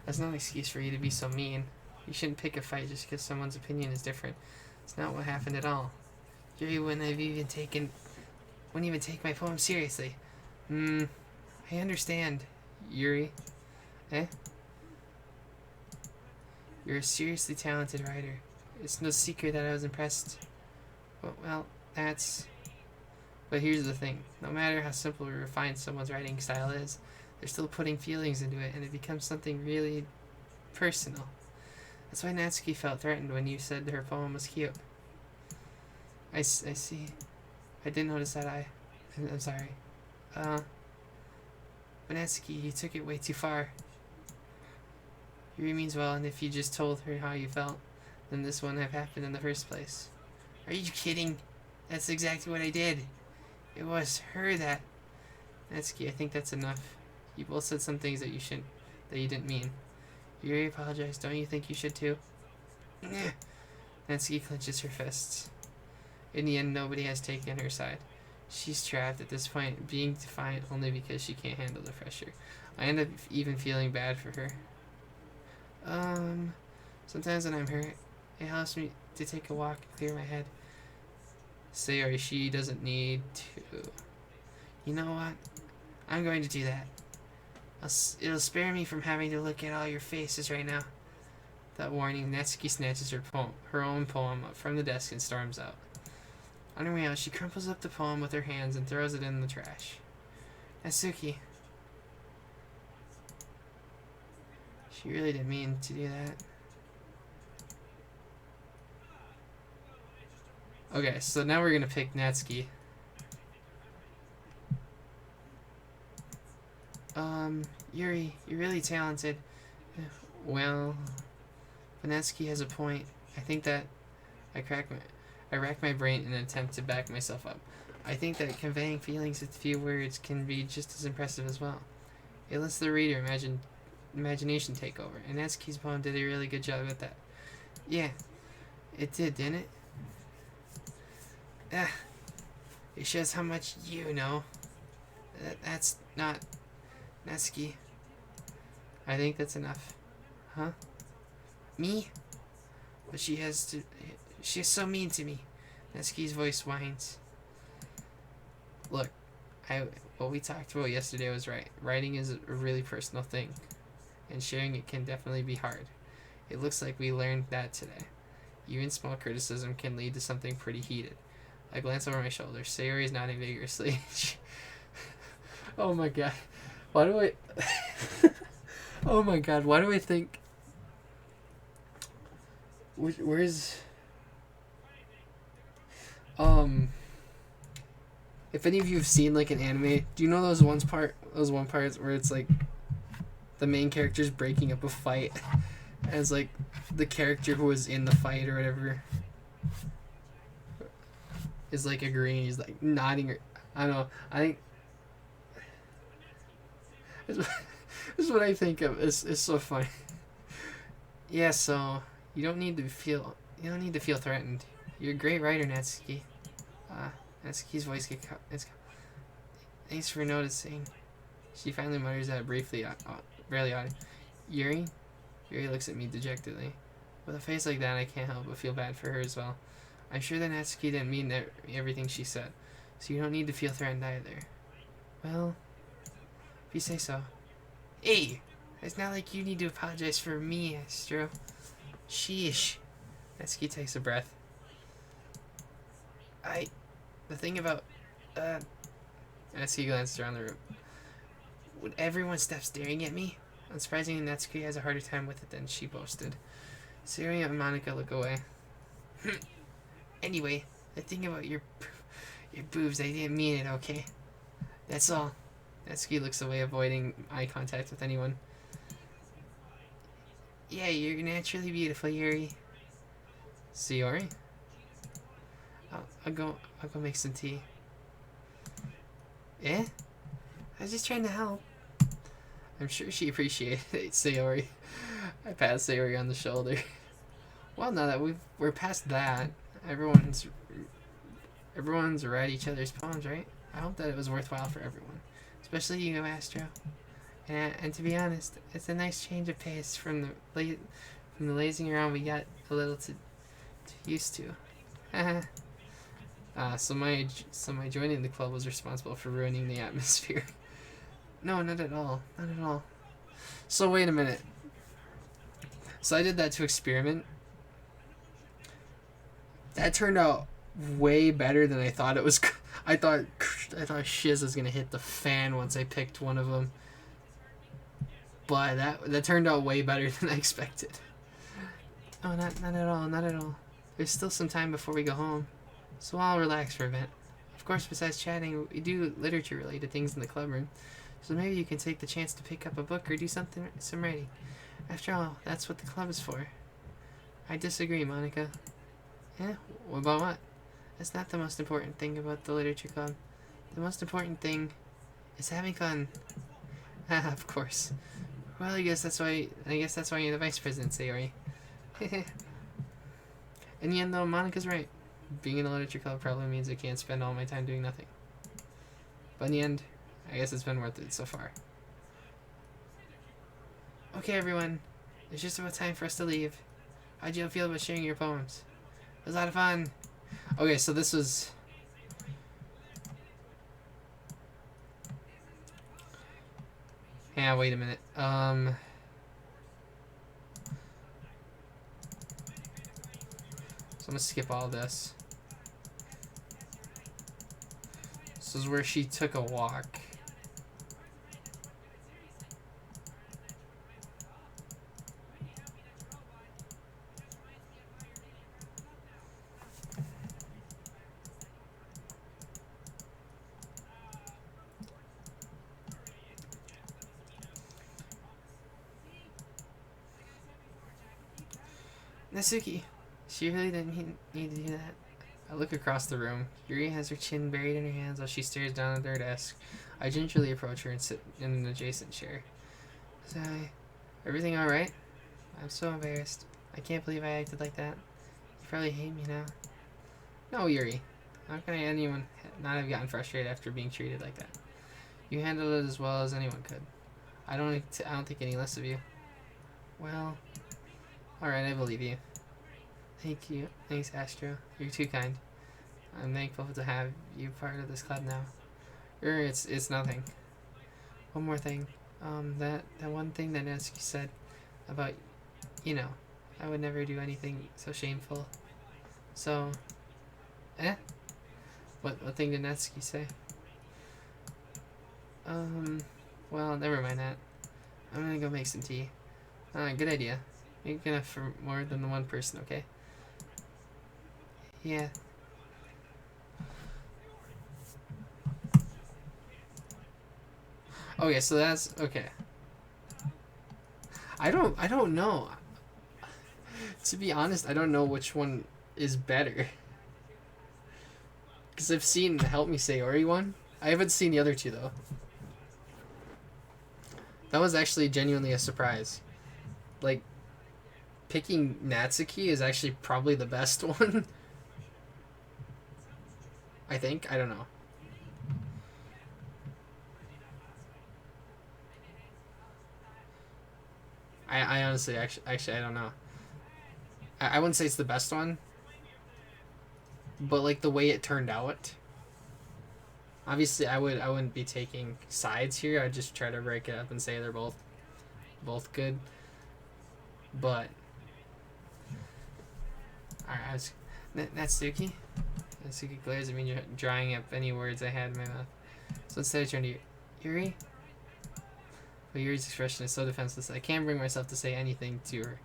that's not an excuse for you to be so mean. You shouldn't pick a fight just because someone's opinion is different. It's not what happened at all. Yuri wouldn't even take my poem seriously. I understand, Yuri. Eh? You're a seriously talented writer. It's no secret that I was impressed. Well, that's... But here's the thing. No matter how simple or refined someone's writing style is, they're still putting feelings into it, and it becomes something really personal. That's why Natsuki felt threatened when you said her poem was cute. I see. I didn't notice that. I'm sorry. But Natsuki, you took it way too far. Yuri means well, and if you just told her how you felt, then this wouldn't have happened in the first place. Are you kidding? That's exactly what I did. It was her that... Natsuki, I think that's enough. You both said some things that you didn't mean. Yuri apologized. Don't you think you should too? Natsuki clenches her fists. In the end, nobody has taken her side. She's trapped at this point, being defiant only because she can't handle the pressure. I end up even feeling bad for her. Sometimes when I'm hurt, it helps me to take a walk and clear my head. Sayori, she doesn't need to. You know what? I'm going to do that. It'll spare me from having to look at all your faces right now. That warning, Natsuki snatches her own poem up from the desk and storms out. On her way out, she crumples up the poem with her hands and throws it in the trash. Natsuki. She really didn't mean to do that. Okay, so now we're gonna pick Natsuki. Yuri, you're really talented. Well, Natsuki has a point. I think that I rack my brain in an attempt to back myself up. I think that conveying feelings with few words can be just as impressive as well. It lets the reader imagination take over, and Natsuki's poem did a really good job at that. Yeah, it did, didn't it? It shows how much you know. That's not... Natsuki. I think that's enough. Huh? Me? But she has She's so mean to me. Natsuki's voice whines. Look, what we talked about yesterday was right. Writing is a really personal thing, and sharing it can definitely be hard. It looks like we learned that today. Even small criticism can lead to something pretty heated. I glance over my shoulder. Sayori is nodding vigorously. Oh my god. Why do I... Oh my god, why do I think... Where's... If any of you have seen like an anime, do you know those one parts where it's like the main character's breaking up a fight and it's like the character who was in the fight or whatever is like agreeing, he's like nodding or I don't know. I think this is what I think of. It's so funny. Yeah, so you don't need to feel threatened. You're a great writer, Natsuki. Natsuki's voice gets thanks for noticing. She finally mutters out briefly, barely audible. Yuri? Yuri looks at me dejectedly. With a face like that, I can't help but feel bad for her as well. I'm sure that Natsuki didn't mean everything she said, so you don't need to feel threatened either. Well, if you say so. Hey! It's not like you need to apologize for me, Astro. Sheesh. Natsuki takes a breath. The thing about, Natsuki glances around the room. Would everyone stop staring at me? Unsurprisingly, Natsuki has a harder time with it than she boasted. Sayori and Monica look away. Anyway, the thing about your boobs, I didn't mean it, okay? That's all. Natsuki looks away, avoiding eye contact with anyone. Yeah, you're naturally beautiful, Yuri. Sayori? I'll go make some tea. Eh? I was just trying to help. I'm sure she appreciated it, Sayori. I pat Sayori on the shoulder. Well, now that we're past that, everyone's read each other's poems, right? I hope that it was worthwhile for everyone, especially you, Astro. And to be honest, it's a nice change of pace from the lazing around we got a little too used to. So my joining the club was responsible for ruining the atmosphere. No, not at all. Not at all. So wait a minute. So I did that to experiment. That turned out way better than I thought it was. I thought shiz was gonna hit the fan once I picked one of them. But that turned out way better than I expected. Oh, not at all. Not at all. There's still some time before we go home, so I'll relax for a bit. Of course, besides chatting, we do literature-related things in the club room. So maybe you can take the chance to pick up a book or do some writing. After all, that's what the club is for. I disagree, Monica. Yeah? What about what? That's not the most important thing about the literature club. The most important thing is having fun. Of course. Well, I guess that's why you're the vice president, Sayori. In the end, though, Monica's right. Being in a literature club probably means I can't spend all my time doing nothing. But in the end, I guess it's been worth it so far. Okay, everyone. It's just about time for us to leave. How'd you feel about sharing your poems? It was a lot of fun. Okay, so this was... Yeah, wait a minute. So I'm gonna skip all this. This is where she took a walk. Natsuki, she really didn't need to do that. I look across the room. Yuri has her chin buried in her hands while she stares down at her desk. I gingerly approach her and sit in an adjacent chair. Sigh. Everything alright? I'm so embarrassed. I can't believe I acted like that. You probably hate me now. No, Yuri. How can anyone not have gotten frustrated after being treated like that? You handled it as well as anyone could. I don't think any less of you. Well, alright, I believe you. Thank you. Thanks, Astro. You're too kind. I'm thankful to have you part of this club now. It's nothing. One more thing. That one thing that Natsuki said about, I would never do anything so shameful. So, What thing did Natsuki say? Well, never mind that. I'm gonna go make some tea. Good idea. Make enough for more than the one person, okay? Yeah. Okay, so that's okay. I don't know. To be honest, I don't know which one is better. Because I've seen the Help Me Sayori one. I haven't seen the other two though. That was actually genuinely a surprise. Like, picking Natsuki is actually probably the best one. I think. I don't know. I honestly, actually, I don't know. I wouldn't say it's the best one. But, like, the way it turned out. Obviously, I wouldn't be taking sides here. I'd just try to break it up and say they're both good. But alright, Natsuki glares at me, drying up any words I had in my mouth. So instead I turn to Yuri. But Yuri's expression is so defenseless, I can't bring myself to say anything to her.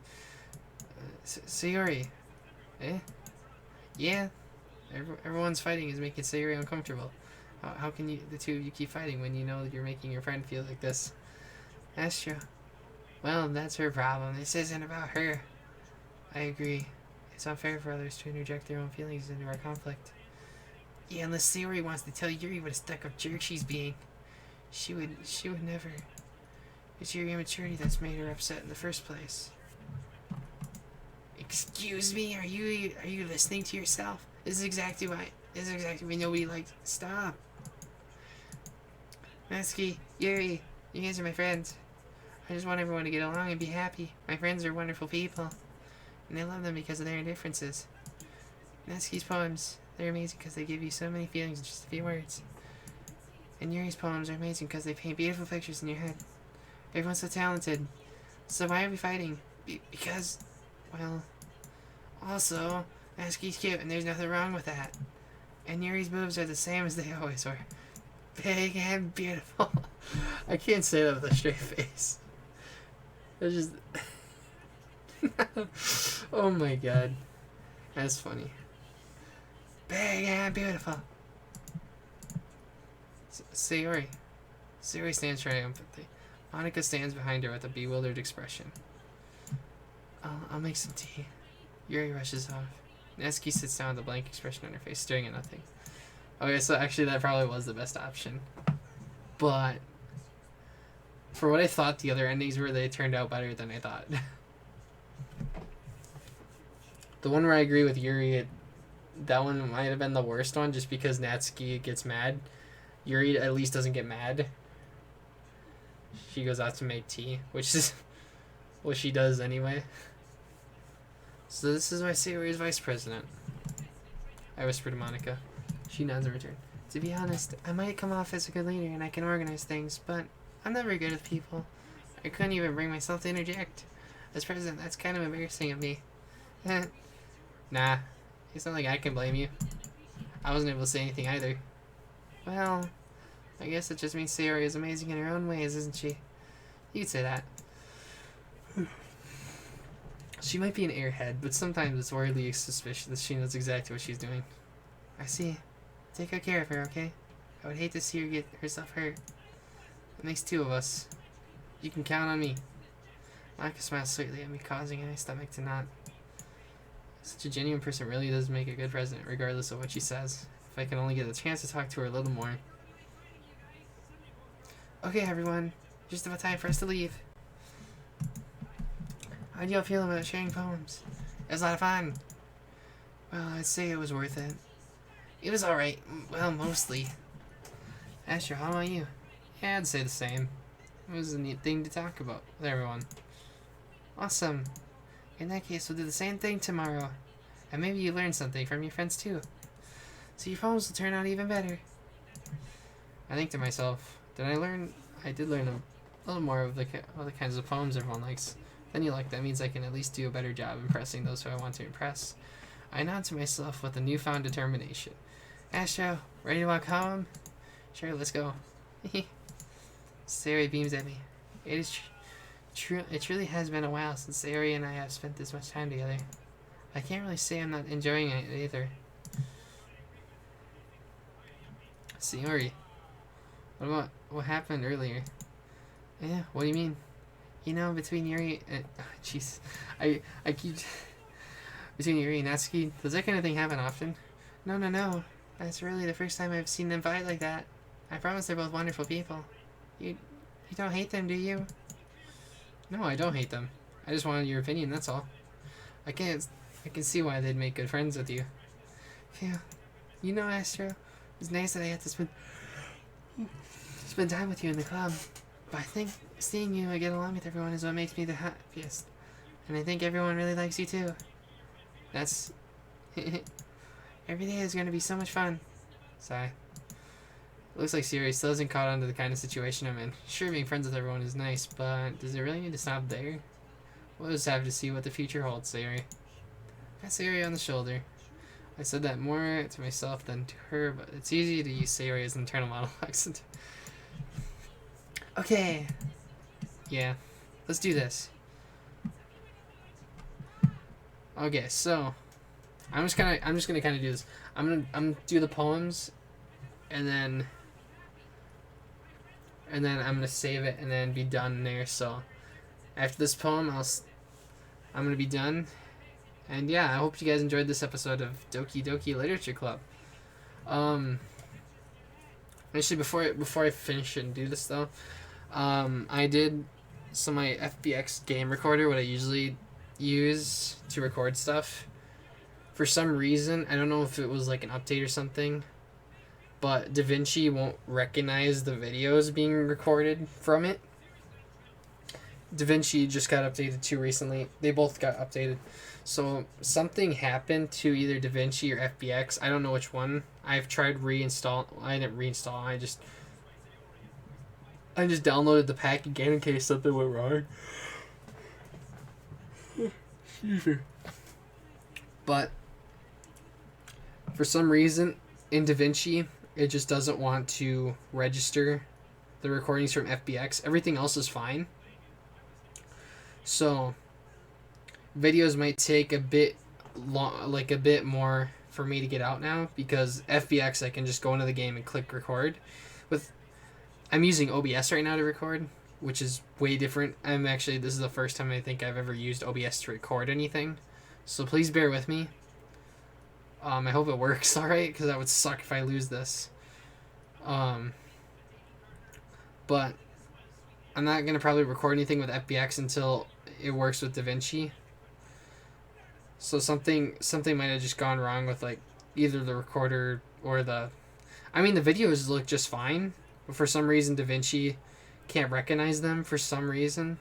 Sayori. Yeah? Everyone's fighting is making Sayori uncomfortable. How can the two of you keep fighting when you know that you're making your friend feel like this? Astro. Well, that's her problem. This isn't about her. I agree. It's unfair for others to interject their own feelings into our conflict. Yeah, unless Sayori wants to tell Yuri what a stuck-up jerk she's being. She would never. It's your immaturity that's made her upset in the first place. Excuse me? Are you listening to yourself? This is exactly why nobody likes. Stop. Natsuki, Yuri, you guys are my friends. I just want everyone to get along and be happy. My friends are wonderful people. And I love them because of their differences. Natsuki's poems, they're amazing because they give you so many feelings in just a few words. And Yuri's poems are amazing because they paint beautiful pictures in your head. Everyone's so talented. So why are we fighting? Because, well, also, Natsuki's cute and there's nothing wrong with that. And Yuri's boobs are the same as they always were. Big and beautiful. I can't say that with a straight face. It's just... Oh my god. That's funny. Big and beautiful. Sayori. Sayori stands triumphantly. Monica stands behind her with a bewildered expression. I'll make some tea. Yuri rushes off. Natsuki sits down with a blank expression on her face, staring at nothing. Okay, so actually that probably was the best option. But for what I thought the other endings were, they turned out better than I thought. The one where I agree with Yuri, that one might have been the worst one just because Natsuki gets mad. Yuri at least doesn't get mad. She goes out to make tea, which is what she does anyway. So this is why Sayori is vice president. I whisper to Monica. She nods in return. To be honest, I might come off as a good leader and I can organize things, but I'm not very good with people. I couldn't even bring myself to interject. As president, that's kind of embarrassing of me. Nah, it's not like I can blame you. I wasn't able to say anything either. Well, I guess it just means Sayori is amazing in her own ways, isn't she? You could say that. She might be an airhead, but sometimes it's worldly suspicious that she knows exactly what she's doing. I see. Take good care of her, okay? I would hate to see her get herself hurt. It makes two of us. You can count on me. Monica smiles sweetly at me, causing my stomach to knot. Such a genuine person really does make a good president, regardless of what she says. If I can only get a chance to talk to her a little more. Okay, everyone. Just about time for us to leave. How do y'all feel about sharing poems? It was a lot of fun. Well, I'd say it was worth it. It was alright. Well, mostly. Asher, how about you? Yeah, I'd say the same. It was a neat thing to talk about with everyone. Awesome. In that case, we'll do the same thing tomorrow. And maybe you learn something from your friends too. So your poems will turn out even better. I think to myself, I did learn a little more of the kinds of poems everyone likes. Then you like, that means I can at least do a better job impressing those who I want to impress. I nod to myself with a newfound determination. Astro, ready to walk home? Sure, let's go. Sayori beams at me. It truly has been a while since Sayori and I have spent this much time together. I can't really say I'm not enjoying it either. Sayori, what happened earlier? Yeah, what do you mean? You know, between Yuri and... Jeez. I keep... Between Yuri and Natsuki, does that kind of thing happen often? No. That's really the first time I've seen them fight like that. I promise they're both wonderful people. You don't hate them, do you? No, I don't hate them. I just wanted your opinion, that's all. I can see why they'd make good friends with you. Phew. You know, Astro, it's nice that I had to spend time with you in the club. But I think seeing you get along with everyone is what makes me the happiest. And I think everyone really likes you too. That's... Every day is going to be so much fun. Sigh. Looks like Sayori still hasn't caught on to the kind of situation I'm in. Sure, being friends with everyone is nice, but does it really need to stop there? We'll just have to see what the future holds, Sayori. Pat Sayori on the shoulder. I said that more to myself than to her, but it's easy to use Sayori as internal monologues. Okay. Yeah. Let's do this. Okay, so I'm just gonna kind of do this. I'm gonna do the poems, and then I'm gonna save it and then be done there. So after this poem, I'm gonna be done. And yeah, I hope you guys enjoyed this episode of Doki Doki Literature Club. Actually, before I finish and do this though, I did my FBX game recorder, what I usually use to record stuff. For some reason, I don't know if it was like an update or something, but DaVinci won't recognize the videos being recorded from it. DaVinci just got updated too recently. They both got updated. So something happened to either DaVinci or FBX. I don't know which one. I've tried reinstall. I didn't reinstall. I just downloaded the pack again in case something went wrong. Excuse me. But for some reason in DaVinci, it just doesn't want to register the recordings from FBX. Everything else is fine. So videos might take a bit more for me to get out now, because FBX I can just go into the game and click record. I'm using OBS right now to record, which is way different. This is the first time I think I've ever used OBS to record anything. So please bear with me. I hope it works alright, because that would suck if I lose this. But I'm not going to probably record anything with FBX until it works with DaVinci. So something might have just gone wrong with like either the recorder or the... I mean, the videos look just fine, but for some reason DaVinci can't recognize them for some reason.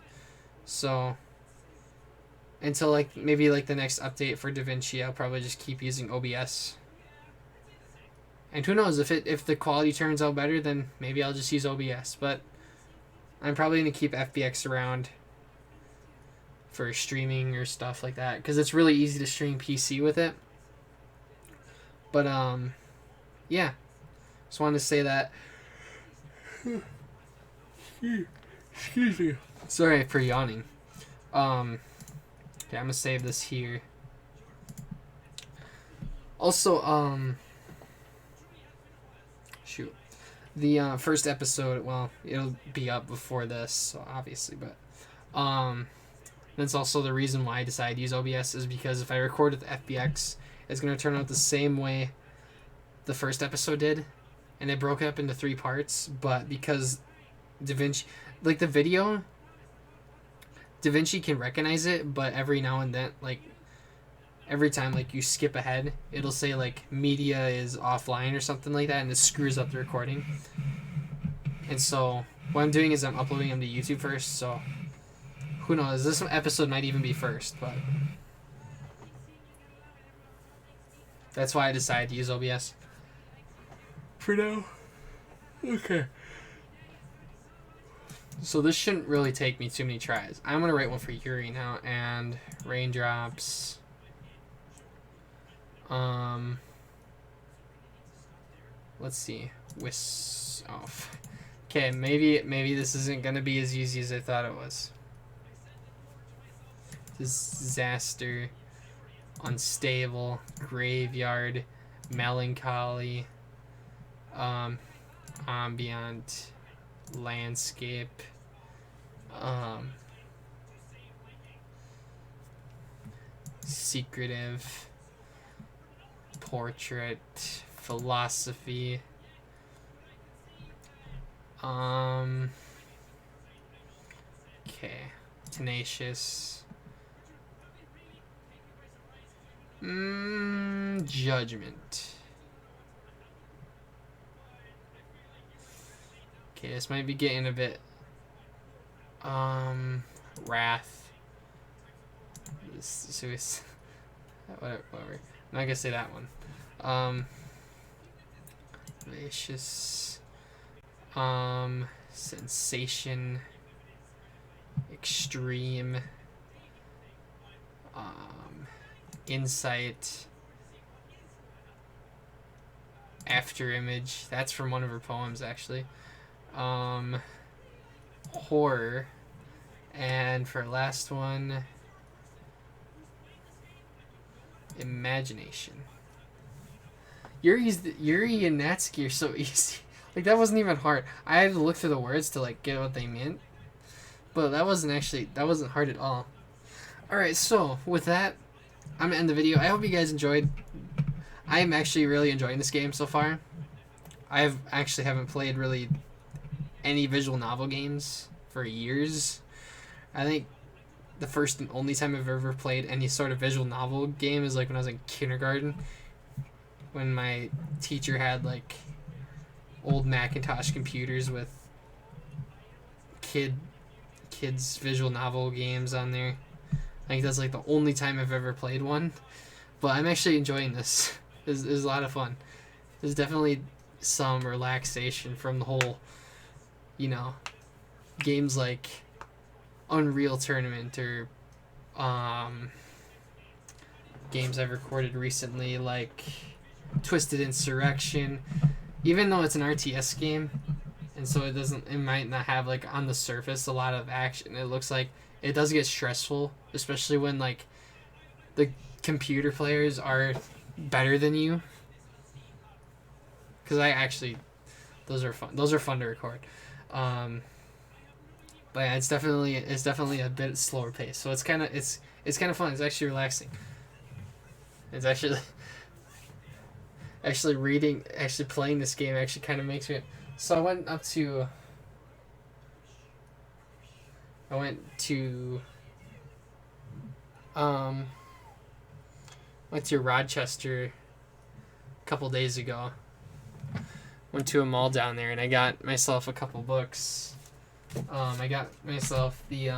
So until maybe the next update for DaVinci, I'll probably just keep using OBS. And who knows, if the quality turns out better, then maybe I'll just use OBS. But I'm probably going to keep FBX around for streaming or stuff like that, because it's really easy to stream PC with it. But yeah, just wanted to say that. Excuse me. Sorry for yawning. Okay, I'm gonna save this here. Also, shoot, the first episode, well, it'll be up before this, so obviously, but that's also the reason why I decided to use OBS, is because if I record with FBX, it's gonna turn out the same way the first episode did, and it broke up into 3 parts. But because DaVinci, the video, DaVinci can recognize it, but every now and then, every time you skip ahead, it'll say media is offline or something like that, and it screws up the recording. And so what I'm doing is I'm uploading them to YouTube first, so who knows, this episode might even be first, but That's why I decided to use OBS. For now. Okay. So this shouldn't really take me too many tries. I'm going to write one for Yuri now. And raindrops. Let's see. Okay, maybe this isn't going to be as easy as I thought it was. Disaster. Unstable. Graveyard. Melancholy. Ambient. Landscape. Secretive. Portrait. Philosophy. Okay. Tenacious. Judgment. Okay, this might be getting a bit wrath. Whatever. I'm not gonna say that one. Vicious. Sensation. Extreme. Insight. After image. That's from one of her poems, actually. Horror. And for last one, imagination. Yuri and Natsuki are so easy. Like, that wasn't even hard. I had to look through the words to, like, get what they meant. But that wasn't hard at all. Alright, so, with that, I'm gonna end the video. I hope you guys enjoyed. I am actually really enjoying this game so far. I haven't played really any visual novel games for years. I think the first and only time I've ever played any sort of visual novel game is like when I was in kindergarten, when my teacher had like old Macintosh computers with kids visual novel games on there. I think that's like the only time I've ever played one. But I'm actually enjoying this. It's a lot of fun. There's definitely some relaxation from the whole, games like Unreal Tournament or games I've recorded recently like Twisted Insurrection. Even though it's an RTS game, and so it might not have like on the surface a lot of action, it looks like it does get stressful, especially when like the computer players are better than you. Because those are fun to record. But yeah, it's definitely a bit slower pace. So it's kind of fun. It's actually relaxing. It's actually playing this game actually kind of makes me. So I went to Rochester a couple days ago. Went to a mall down there and I got myself a couple books. I got myself the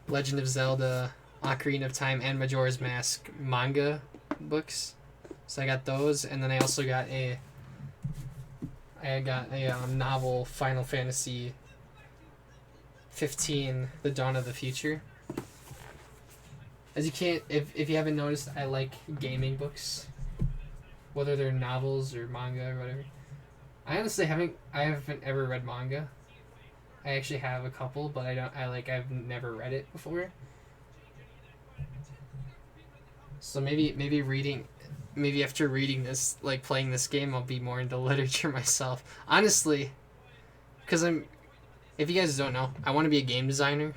Legend of Zelda, Ocarina of Time, and Majora's Mask manga books. So I got those, and then I also got a novel, Final Fantasy 15, The Dawn of the Future. If you haven't noticed, I like gaming books, whether they're novels or manga or whatever. I honestly haven't ever read manga. I actually have a couple, but I've never read it before. So maybe after reading this, like playing this game, I'll be more into literature myself. Honestly, because if you guys don't know, I want to be a game designer.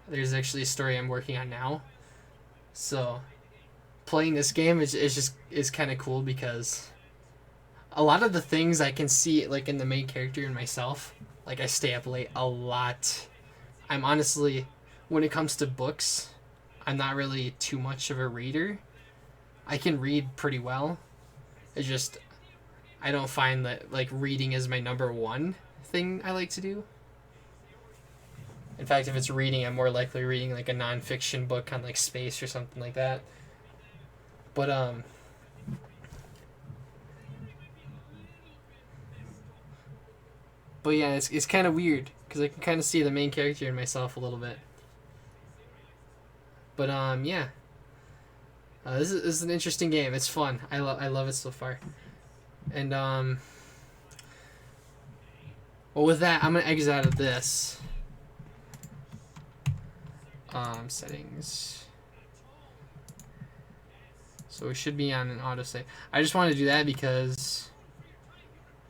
There's actually a story I'm working on now. So playing this game is kind of cool because a lot of the things I can see like in the main character and myself. Like I stay up late a lot. I'm honestly, when it comes to books, I'm not really too much of a reader. I can read pretty well. It's just I don't find that like reading is my number one thing I like to do. In fact, if it's reading, I'm more likely reading like a nonfiction book on like space or something like that. But yeah, it's kind of weird because I can kind of see the main character in myself a little bit. But yeah, this is an interesting game. It's fun. I love it so far. And well, with that, I'm gonna exit out of this. Settings. So we should be on an autosave. I just want to do that because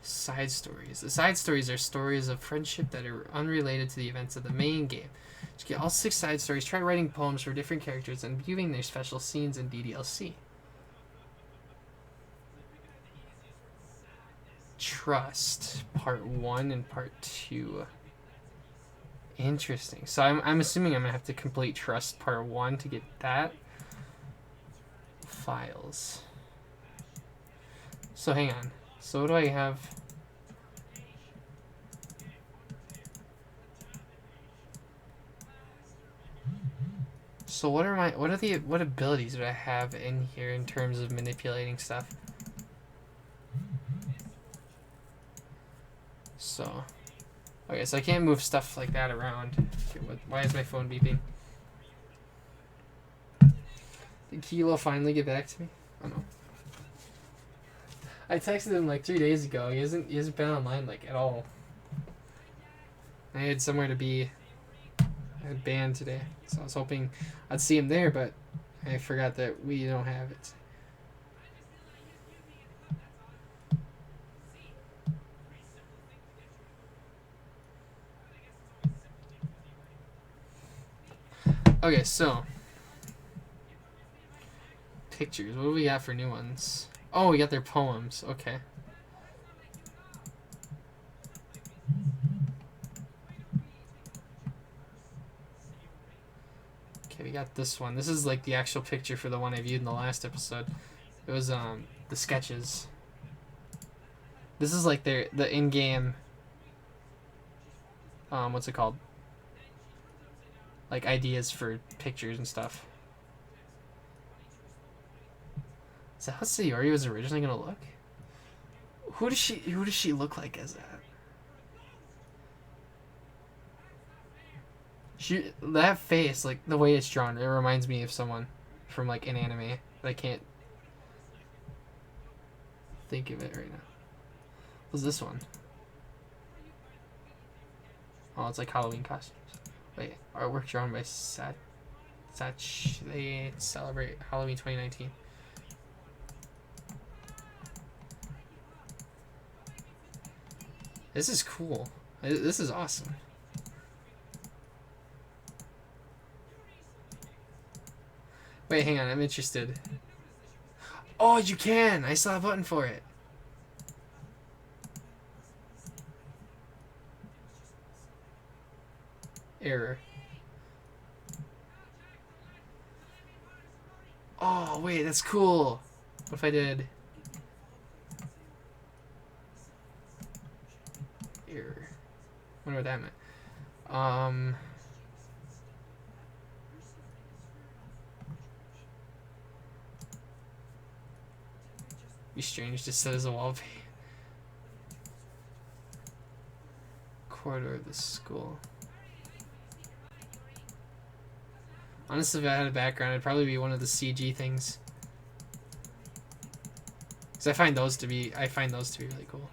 side stories. The side stories are stories of friendship that are unrelated to the events of the main game. To get all 6 side stories, try writing poems for different characters and viewing their special scenes in DDLC. Trust, part 1 and part 2. Interesting. So I'm assuming I'm gonna have to complete Trust part 1 to get that. Files. So hang on. So what do I have? So what abilities do I have in here in terms of manipulating stuff? So, okay, so I can't move stuff like that around. Okay, why is my phone beeping? Did Kilo finally get back to me? Oh no. I texted him like 3 days ago. He hasn't been online like at all. I had somewhere to be. I had band today, so I was hoping I'd see him there, but I forgot that we don't have it. Okay, so pictures. What do we got for new ones? Oh, we got their poems. Okay. Okay, we got this one. This is like the actual picture for the one I viewed in the last episode. It was the sketches. This is like the in-game what's it called? Like ideas for pictures and stuff. Is that how Sayori was originally gonna look? Who does she look like as that? That face, like the way it's drawn, it reminds me of someone from like an anime. But I can't think of it right now. What's this one? Oh, it's like Halloween costumes. Wait, artwork drawn by they celebrate Halloween 2019. This is cool. This is awesome. Wait, hang on. I'm interested. Oh, you can! I saw a button for it. Error. Oh, wait, that's cool. What if I did... Error. I wonder what that meant. Be strange to set as a wallpaper. Corridor of the school. Honestly, if I had a background, it'd probably be one of the CG things. Because I find those to be really cool.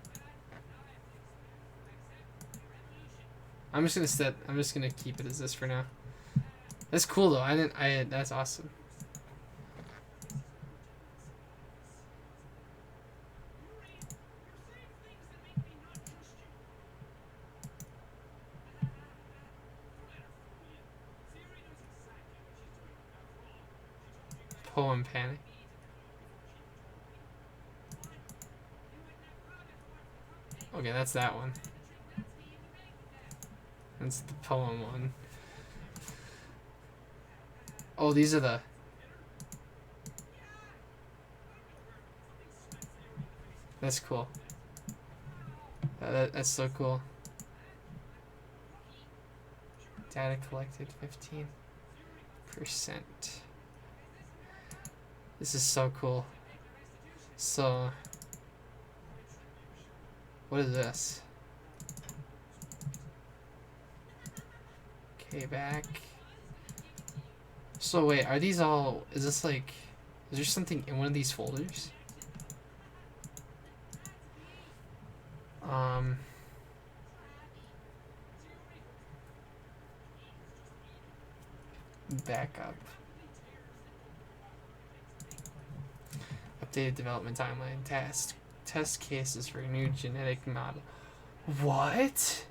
I'm just gonna keep it as this for now. That's cool though. That's awesome. Poem panic. Okay, that's that one. That's the poem one. Oh, these are the... That's cool. That's so cool. Data collected 15%. This is so cool. So, what is this? Okay, back. So wait, are these all, is this like, is there something in one of these folders? Back up. Updated development timeline. Test cases for a new genetic model. What?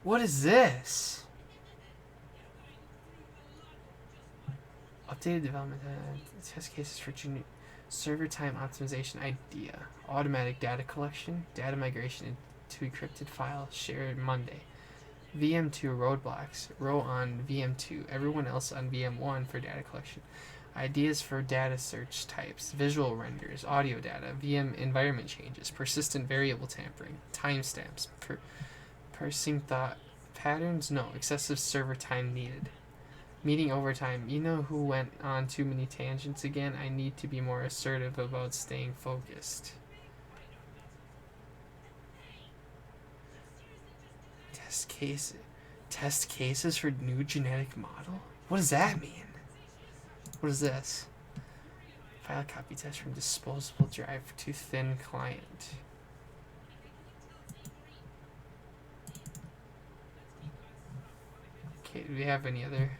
What is this? Updated development test cases for server time optimization idea. Automatic data collection. Data migration into encrypted file shared Monday. VM2 roadblocks. Row on VM2. Everyone else on VM1 for data collection. Ideas for data search types. Visual renders. Audio data. VM environment changes. Persistent variable tampering. Timestamps. Parsing thought patterns. No. Excessive server time needed. Meeting overtime. You know who went on too many tangents again? I need to be more assertive about staying focused. Test cases for new genetic model? What does that mean? What is this? File copy test from disposable drive to thin client. Okay, do we have any other?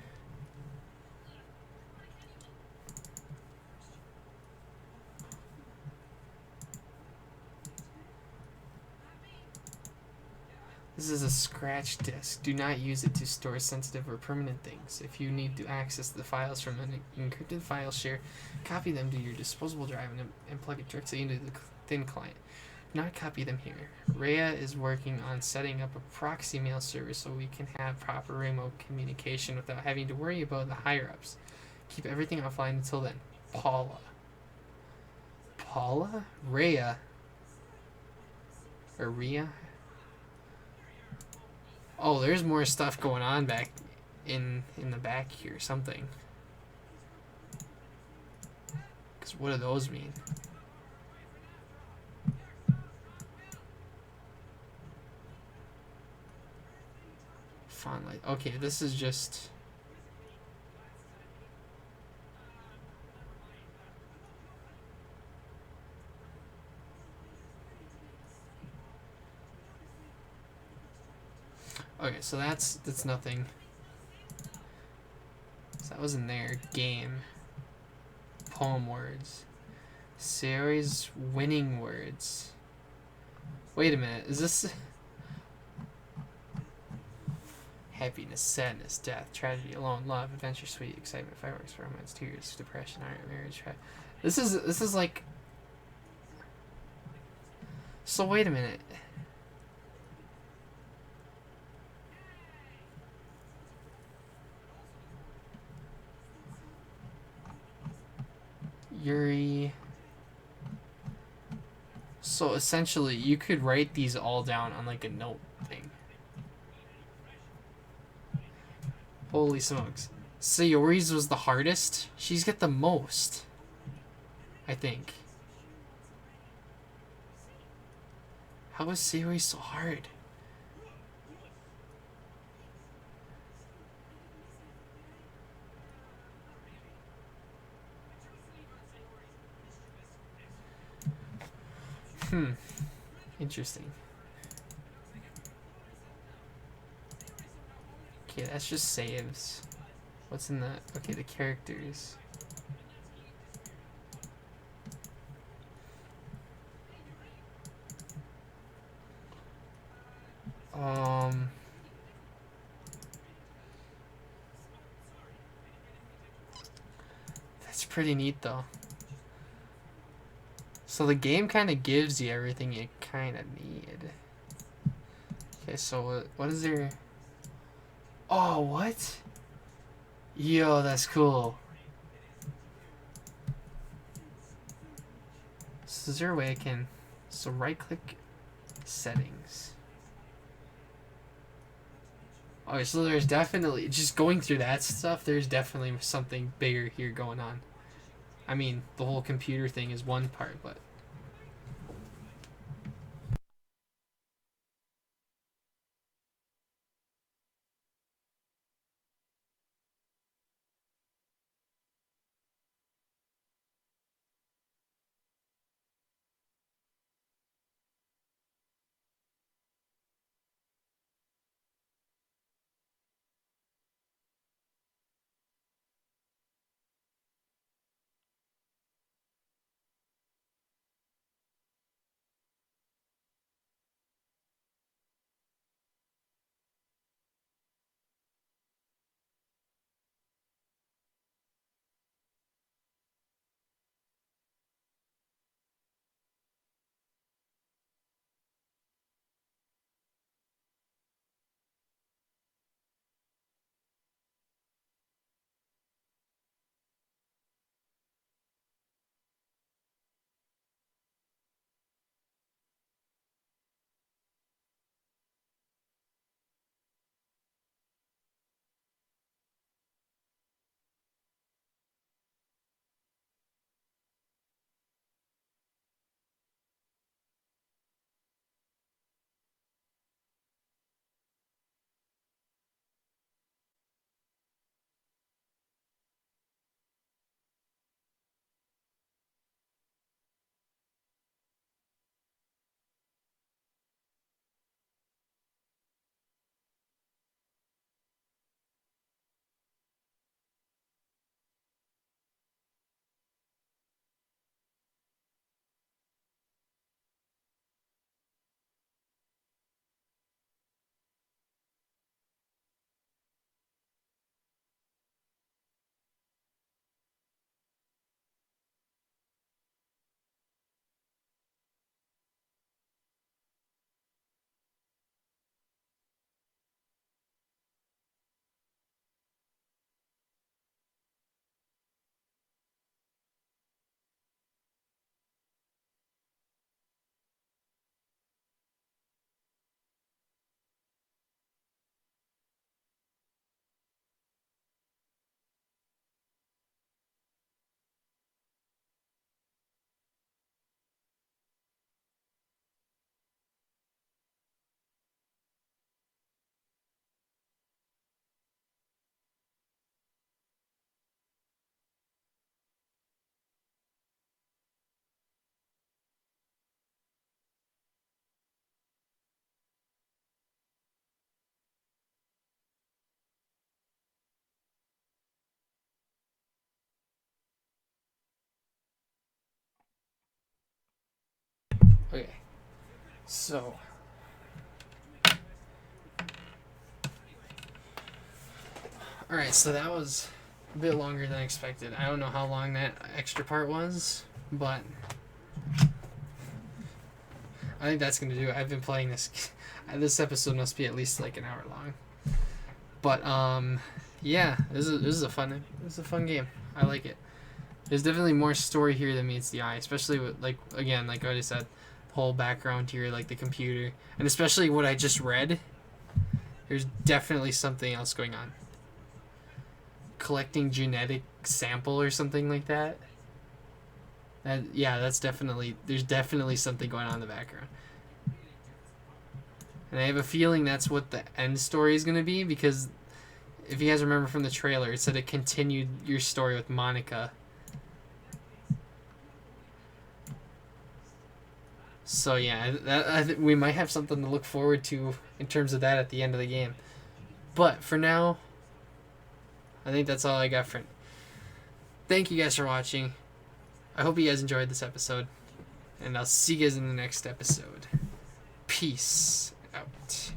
This is a scratch disk. Do not use it to store sensitive or permanent things. If you need to access the files from an encrypted file share, copy them to your disposable drive and plug it directly into the thin client. Do not copy them here. Rhea is working on setting up a proxy mail server so we can have proper remote communication without having to worry about the higher-ups. Keep everything offline until then. Paula? Rhea? Or Rhea? Oh, there's more stuff going on back in the back here. Something. Because what do those mean? Font light. Okay, this is just... Okay, so that's nothing. So that was in there. Game. Poem words. Series winning words. Wait a minute, is this... Happiness, sadness, death, tragedy, alone, love, adventure, sweet, excitement, fireworks, romance, tears, depression, art, marriage, This is like... So wait a minute. Yuri. So essentially, you could write these all down on like a note thing. Holy smokes. Sayori's was the hardest. She's got the most, I think. How is Sayori so hard? Interesting. Okay, that's just saves. What's in the... Okay, the characters. That's pretty neat, though. So the game kind of gives you everything you kind of need. Okay, so what is there? Oh, what? Yo, that's cool. So is there a way I can... So right-click settings. Okay, so there's definitely... Just going through that stuff, there's definitely something bigger here going on. I mean, the whole computer thing is one part, but okay. So, all right. So that was a bit longer than expected. I don't know how long that extra part was, but I think that's gonna do it. I've been playing this. This episode must be at least like an hour long. But yeah, this is a fun game. I like it. There's definitely more story here than meets the eye, especially with like what I said, the whole background here, like the computer, and especially what I just read. There's definitely something else going on. Collecting genetic sample or something like that. There's definitely something going on in the background. And I have a feeling that's what the end story is going to be, because if you guys remember from the trailer, it said it continued your story with Monica. So yeah, we might have something to look forward to in terms of that at the end of the game. But for now, I think that's all I got for. Thank you guys for watching. I hope you guys enjoyed this episode, and I'll see you guys in the next episode. Peace out.